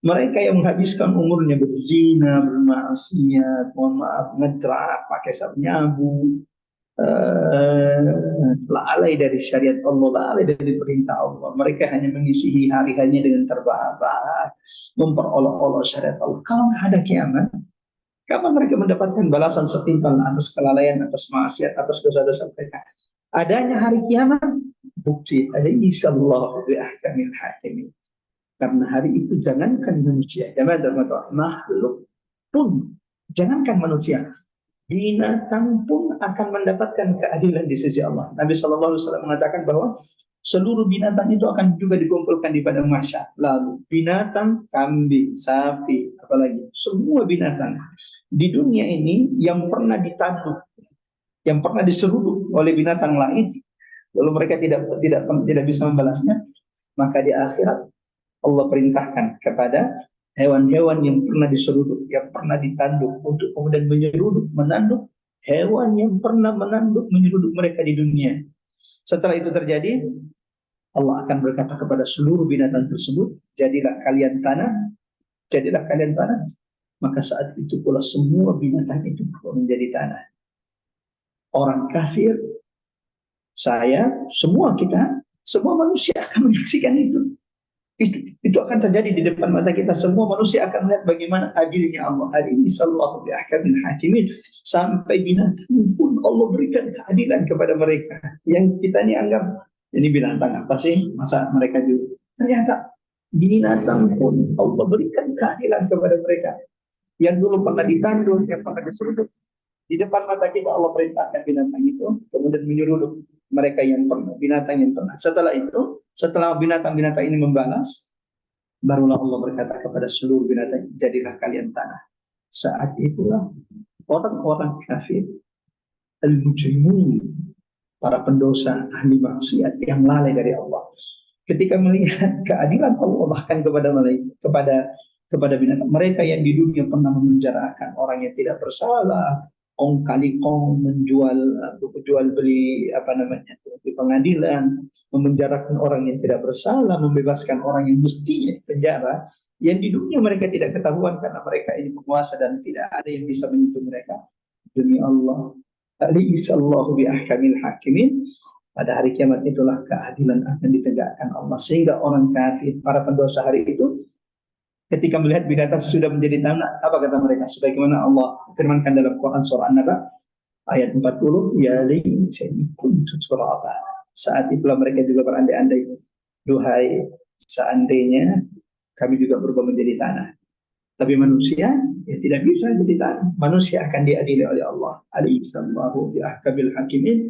mereka yang menghabiskan umurnya berzina, bermaksiat, mohon maaf, ngedrak, pakai sapu nyabu, lalai dari syariat Allah, lalai dari perintah Allah. Mereka hanya mengisi hari-harinya dengan terbahak-bahak, memperolok-olok syariat Allah. Kalau nggak ada kiamat, kapan mereka mendapatkan balasan setimpal atas kelalaian, atas maksiat, atas dosa-dosa mereka? Adanya hari kiamat, bukti ada insyaallah bi ahkamil hakimin. Karena hari itu jangankan manusia, makhluk pun, jangankan manusia, binatang pun akan mendapatkan keadilan di sisi Allah. Nabi SAW mengatakan bahwa seluruh binatang itu akan juga dikumpulkan di padang mahsyar. Lalu binatang, kambing, sapi, apalagi semua binatang di dunia ini yang pernah ditanduk, yang pernah diseruduk oleh binatang lain, lalu mereka tidak bisa membalasnya, maka di akhirat Allah perintahkan kepada hewan-hewan yang pernah diseruduk, yang pernah ditanduk, untuk kemudian menanduk hewan yang pernah menanduk, menyeruduk mereka di dunia. Setelah itu terjadi, Allah akan berkata kepada seluruh binatang tersebut, jadilah kalian tanah, jadilah kalian tanah. Maka saat itu pula semua binatang itu menjadi tanah. Orang kafir, saya, semua kita, semua manusia akan menyaksikan itu. Itu akan terjadi di depan mata kita. Semua manusia akan melihat bagaimana adilnya Allah. Hari ini sallallahu bi ahkamil hakimin. Sampai binatang pun Allah berikan keadilan kepada mereka. Yang kita ini anggap, ini binatang apa sih? Masa mereka juga? Ternyata binatang pun Allah berikan keadilan kepada mereka. Yang dulu pernah ditanduk, yang pernah diseruduk, di depan mata kita Allah perintahkan binatang itu, kemudian menyeruduk mereka yang pernah, binatang yang pernah. Setelah itu, setelah binatang-binatang ini membalas, barulah Allah berkata kepada seluruh binatang, jadilah kalian tanah. Saat itulah orang-orang kafir, al-mujrimun, para pendosa, ahli maksiat yang lalai dari Allah, ketika melihat keadilan Allah bahkan kepada binatang, mereka yang di dunia pernah memenjarakan orang yang tidak bersalah, ong kali ong, jual beli di pengadilan, memenjarakan orang yang tidak bersalah, membebaskan orang yang mestinya di penjara, yang di dunia mereka tidak ketahuan karena mereka ini penguasa dan tidak ada yang bisa menyentuh mereka. Demi Allah, alaihissallahu bi ahkamil hakimin. Pada hari kiamat itulah keadilan akan ditegakkan Allah, sehingga orang kafir, para pendosa hari itu, ketika melihat binatang sudah menjadi tanah, apa kata mereka? Sebagaimana Allah firmankan dalam Quran surah An-Naba ayat 40, ya laitani kuntu turaba. Saat itulah mereka juga berandai-andai, duhai seandainya kami juga berubah menjadi tanah. Tapi manusia ya tidak bisa jadi tanah. Manusia akan diadili oleh Allah. Alaihissallahu bi ahkamil hakimin.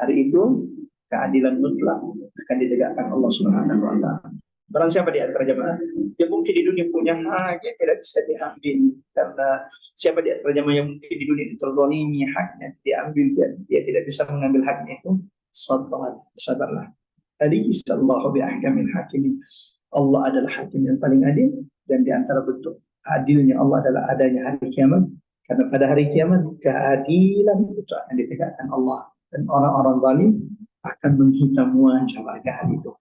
Hari itu keadilan mutlak akan ditegakkan Allah Subhanahu wa taala. Barang siapa di antara jemaah yang mungkin di dunia punya hak yang tidak bisa diambil, karena siapa di antara jemaah yang mungkin di dunia terzalimi, haknya diambil, dia tidak bisa mengambil haknya itu, sabarlah. Alaihissallahu bi ahkamil hakimin. Allah adalah hakim yang paling adil, dan di antara bentuk adilnya Allah adalah adanya hari kiamat. Karena pada hari kiamat keadilan itu akan ditegakkan Allah, dan orang-orang zalim akan menghitam wajah mereka hari itu.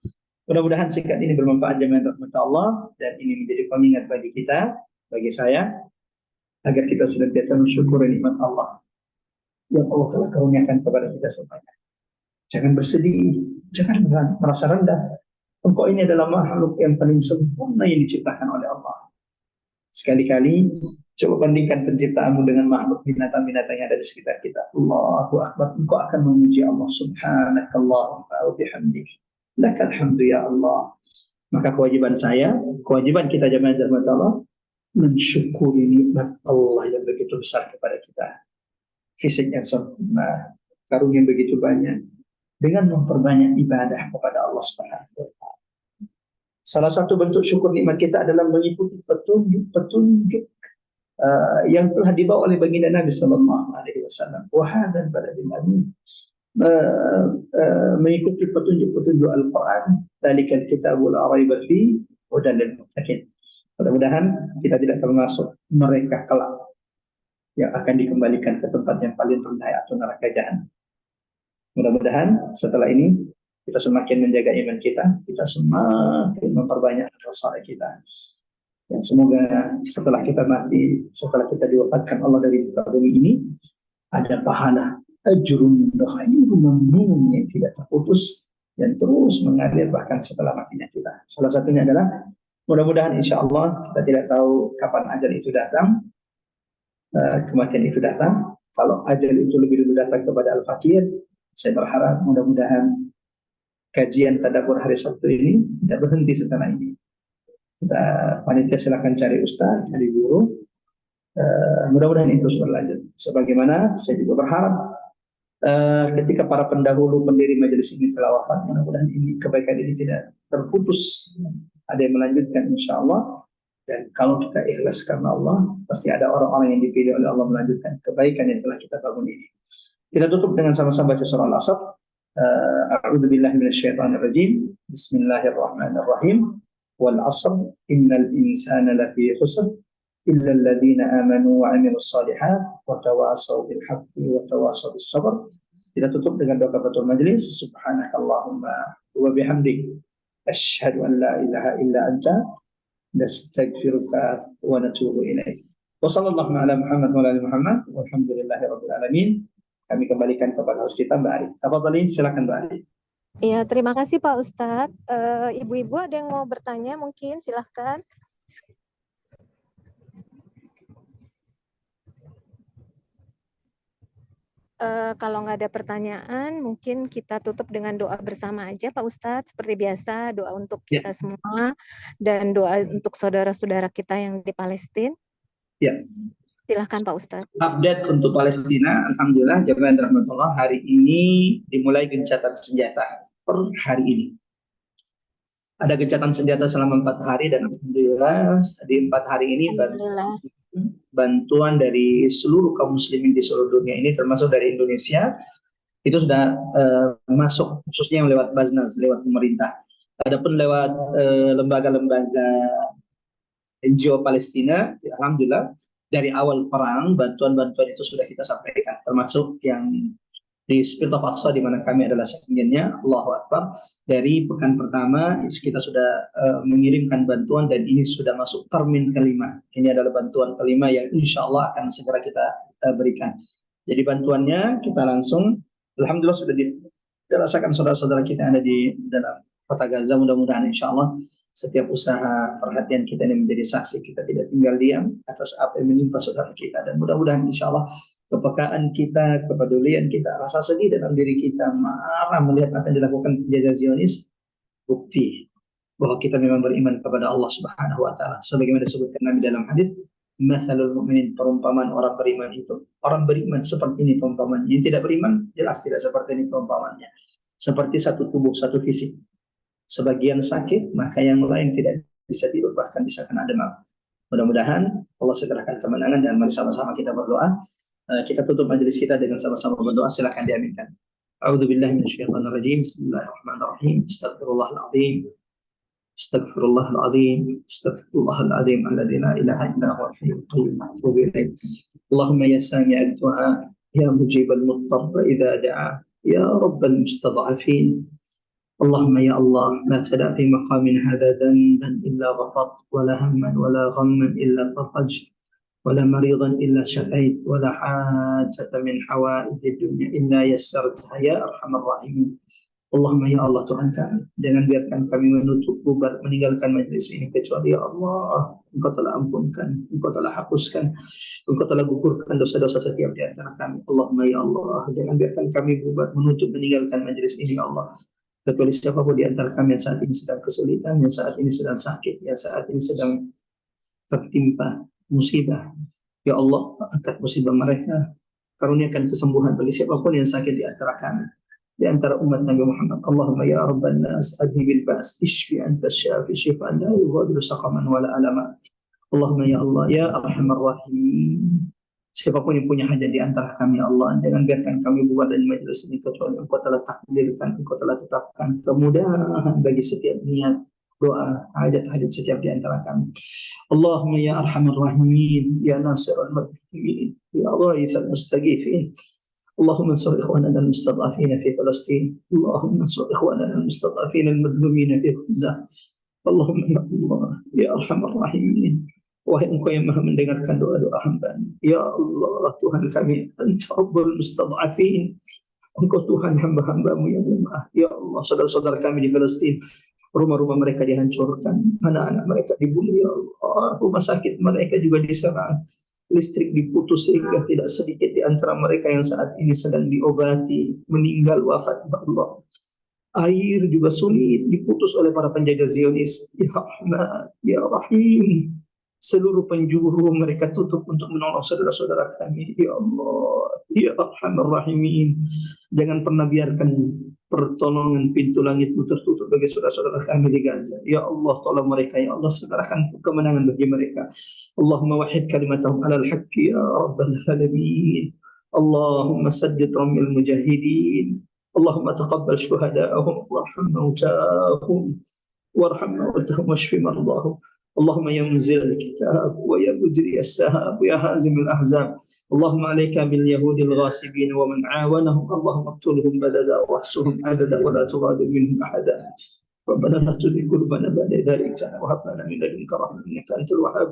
Mudah-mudahan singkat ini bermanfaat jemaah rahmat Allah, dan ini menjadi pengingat bagi kita, bagi saya, agar kita senantiasa mensyukuri nikmat Allah yang Allah telah karuniakan kepada kita semuanya. Jangan bersedih, jangan merasa rendah. Engkau ini adalah makhluk yang paling sempurna yang diciptakan oleh Allah. Sekali-kali coba bandingkan penciptaanmu dengan makhluk binatang-binatang yang ada di sekitar kita. Allahu Akbar. Engkau akan memuji Allah. Subhanakallahumma wa bihamdik. Lakal hamdu ya Allah. Maka kewajiban saya, kewajiban kita jemaah rahmat Allah, mensyukuri nikmat Allah yang begitu besar kepada kita. Fisik yang sempurna, karunia yang begitu banyak, dengan memperbanyak ibadah kepada Allah Subhanahu wa taala. Salah satu bentuk syukur nikmat kita adalah mengikuti petunjuk yang telah dibawa oleh baginda Nabi sallallahu alaihi wasallam. Wa hadzal baladil amin. mengikuti petunjuk-petunjuk Al-Quran. Dzalikal kitabul la raiba fihi hudan lil muttaqin. Mudah-mudahan kita tidak termasuk mereka kelak yang akan dikembalikan ke tempat yang paling rendah atau neraka jahanam. Mudah-mudahan setelah ini kita semakin menjaga iman kita semakin memperbanyak amal saleh kita. Dan semoga setelah kita mati, setelah kita diwafatkan Allah dari bumi ini, ada pahala ajrun ghairun mamnun yang tidak terputus dan terus mengalir bahkan setelah matinya kita. Salah satunya adalah mudah-mudahan insya Allah, kita tidak tahu kapan ajal itu datang, kematian itu datang. Kalau ajal itu lebih dulu datang kepada Al-Fakir, saya berharap mudah-mudahan kajian tadabbur hari Sabtu ini tidak berhenti setelah ini. Kita panitia silakan cari ustaz, cari guru. Mudah-mudahan itu berlanjut. Sebagaimana saya juga berharap ketika para pendahulu pendiri majelis ini telah wafat, mudah-mudahan ini kebaikan ini tidak terputus. Ada yang melanjutkan insya Allah. Dan kalau kita ikhlas karena Allah, pasti ada orang-orang yang dipilih oleh Allah melanjutkan kebaikan yang telah kita bangun ini. Kita tutup dengan sama-sama baca surah Al-Asr. A'udzubillahi minasyaitonirrajim. Bismillahirrahmanirrahim. Wal 'asr innal insana lafi khusr illa alladziina aamanu wa 'amilus shalihat wa tawashaw bil haqqi wa tawashaw bis sabr. Kita tutup dengan doa kafatul majlis. Subhanakallahumma wa bihamdik asyhadu an la ilaha illa anta nastaghfiruka wa natubu ilaik. Wa sallallahu ala Muhammad wa ala Muhammad walhamdulillahirabbil alamin. Kami kembalikan kepada host kita Mbak Ari. Tafadhali, silakan Mbak Ari. Iya, terima kasih Pak Ustadz. Ibu-ibu ada yang mau bertanya mungkin, silahkan. Kalau nggak ada pertanyaan, mungkin kita tutup dengan doa bersama aja Pak Ustadz. Seperti biasa, doa untuk kita semua dan doa untuk saudara-saudara kita yang di Palestina. Ya. Silahkan Pak Ustadz. Update untuk Palestina, alhamdulillah jemaah rahmatullah, hari ini dimulai gencatan senjata per hari ini. Ada gencatan senjata selama 4 hari dan alhamdulillah di 4 hari ini bantuan dari seluruh kaum muslimin di seluruh dunia ini termasuk dari Indonesia itu sudah masuk, khususnya yang lewat Basnas, lewat pemerintah. Adapun lewat lembaga-lembaga NGO Palestina, alhamdulillah dari awal perang bantuan-bantuan itu sudah kita sampaikan, termasuk yang di Spirit of Aqsa di mana kami adalah sekjennya. Allahu Akbar. Dari pekan pertama kita sudah mengirimkan bantuan dan ini sudah masuk termin kelima. Ini adalah bantuan kelima yang insya Allah akan segera kita berikan. Jadi bantuannya kita langsung, alhamdulillah sudah dirasakan saudara-saudara kita yang ada di dalam kota Gaza. Mudah-mudahan insya Allah setiap usaha perhatian kita ini menjadi saksi, kita tidak tinggal diam atas apa yang menimpa saudara kita, dan mudah-mudahan insya Allah kepekaan kita, kepedulian kita, rasa sedih dalam diri kita, marah melihat apa yang dilakukan penjajah Zionis, bukti bahwa kita memang beriman kepada Allah Subhanahu wa taala. Sebagaimana disebutkan Nabi dalam hadis, "Matsalul mu'minin", perumpamaan orang beriman itu. Orang beriman seperti ini perumpamaannya. Yang tidak beriman jelas tidak seperti ini perumpamaannya. Seperti satu tubuh, satu fisik. Sebagian sakit, maka yang lain tidak bisa tidur, bahkan bisa kena demam. Mudah-mudahan Allah segerakan kemenangan dan mari sama-sama kita berdoa. Kita tutup majelis kita dengan sama-sama berdoa. Silakan diaminkan. A'udzubillahi minasyaitonirrajim. Bismillahirrahmanirrahim. Astaghfirullahaladzim. Astaghfirullahaladzim. Astaghfirullahaladzim. Alladzi la ilaha illa huwal hayyul qayyum. Atubu ilaik. Allahumma ya sami'ad du'a, ya mujibal muttar idza da'a, ya rabbal mustad'afin. Allahumma ya Allah, la tada' fi maqamin hadha dhanban illa ghafart, wa la hamman wa la ghamman illa faraj. ولا مريضا إلا شفيت ولا حاجة من حوائج الدنيا إلا يسرتها يا أرحم الراحمين. Allahumma ya Allah Tuhan kami, jangan biarkan kami menutup bubar meninggalkan majlis ini kecuali ya Allah Engkau telah ampunkan, Engkau telah hapuskan, Engkau telah gugurkan dosa-dosa setiap di antara kami. Allahumma ya Allah, jangan biarkan kami bubar menutup meninggalkan majlis ini ya Allah, kecuali siapapun di antara kami yang saat ini sedang kesulitan, yang saat ini sedang sakit, yang saat ini sedang tertimpa musibah. Ya Allah, angkat musibah mereka, karuniakan kesembuhan bagi siapapun yang sakit di antara kami, di antara umat Nabi Muhammad. Allahumma ya Rabban nas adhibil ba's ishfi anta syafi shifaan la yughadiru saqaman wala alama. Allahumma ya Allah ya arhamar rahimin, Siapapun yang punya hajat di antara kami, ya Allah, jangan biarkan kami buat dari majelis ini kecuali Engkau telah takdirkan, Engkau telah tetapkan kemudahan bagi setiap niat doa, hajat-hajat setiap di antara kami. Allahumma ya arhamar rahimin, ya nasirul madhimin, ya ghaithal mustaghithin. اللهم انصر إخواننا المستضعفين في فلسطين، اللهم انصر إخواننا المستضعفين المظلومين في غزة. اللهم ya Allah, ya arhamar rahimin, wahai Engkau yang maha mendengarkan doa-doa hamba. Ya Allah, Tuhan kami, Anta Rabbul Mustad'afin, Engkau Tuhan hamba-hambamu yang lemah. Ya Allah, saudara-saudara kami di Palestina, rumah-rumah mereka dihancurkan, anak-anak mereka dibunuh, ya Allah, rumah sakit mereka juga diserang, listrik diputus sehingga tidak sedikit di antara mereka yang saat ini sedang diobati, meninggal wafat, ya Allah. Air juga sulit diputus oleh para penjajah Zionis. Ya Rahman, Ya Rahim, seluruh penjuru mereka tutup untuk menolong saudara-saudara kami. Ya Allah, Ya Arhamar Rahimin, jangan pernah biarkan pertolongan pintu langitmu tertutup bagi saudara-saudara kami di Gaza. Ya Allah, tolong mereka, ya Allah, segerakan kemenangan bagi mereka. Allahumma wahid kalimatahum alal haqqi ya rabbal alamin. Allahumma saddid ramil mujahidin. Allahumma taqabbal syuhada'ahum warham mautahum warham mautahum washfi mardahum. اللهم يا منزل الكتاب ويا مجري السحاب ويا هازم الأحزاب، اللهم عليك باليهود الغاصبين ومن عاونهم، اللهم اقتلهم بددا واحصهم عددا ولا تغادر منهم أحدا. ربنا لا تزغ قلوبنا بعد إذ هديتنا وهب لنا من لدنك رحمة إنك أنت الوهاب.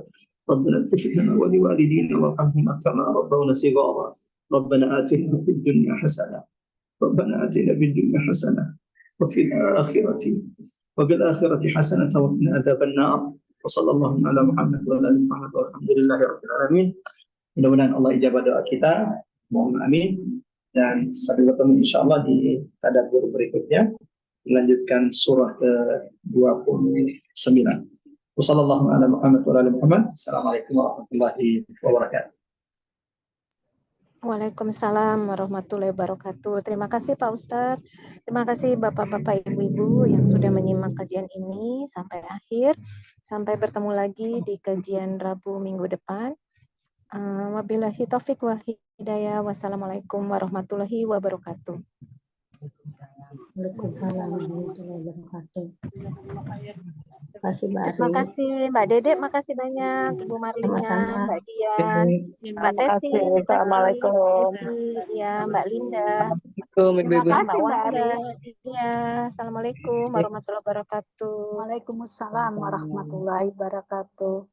ربنا اغفر لنا ولوالدينا وارحمهما كما ربونا صغارا. ربنا آتنا في الدنيا حسنة وفي الآخرة حسنة وقنا عذاب النار. وصلى الله على Muhammad wa ala Muhammad walhamdulillahi rabbil alamin. Mudah-mudahan Allah ijabah doa kita. Mohon amin. Dan sampai bertemu insyaallah di tadabbur berikutnya, melanjutkan surah ke-29. Wassallallahu ala Muhammad wa ala Muhammad. Assalamualaikum warahmatullahi wabarakatuh. Waalaikumsalam warahmatullahi wabarakatuh. Terima kasih Pak Ustadz. Terima kasih Bapak-Bapak Ibu-Ibu yang sudah menyimak kajian ini sampai akhir. Sampai bertemu lagi di kajian Rabu minggu depan. Wabillahi taufik wa hidayah. Wassalamualaikum warahmatullahi wabarakatuh. Waalaikumsalam warahmatullahi wabarakatuh. Terima kasih Mbak Ari. Terima kasih Mbak Dedek, makasih banyak Ibu Marlina, Sama-sama. Mbak Dian, Mbak Testi, Assalamualaikum. ya Mbak Linda. Assalamualaikum Terima Ibu-ibu. kasih Mbak Ari. Ya, Assalamualaikum warahmatullahi wabarakatuh. Waalaikumsalam warahmatullahi wabarakatuh.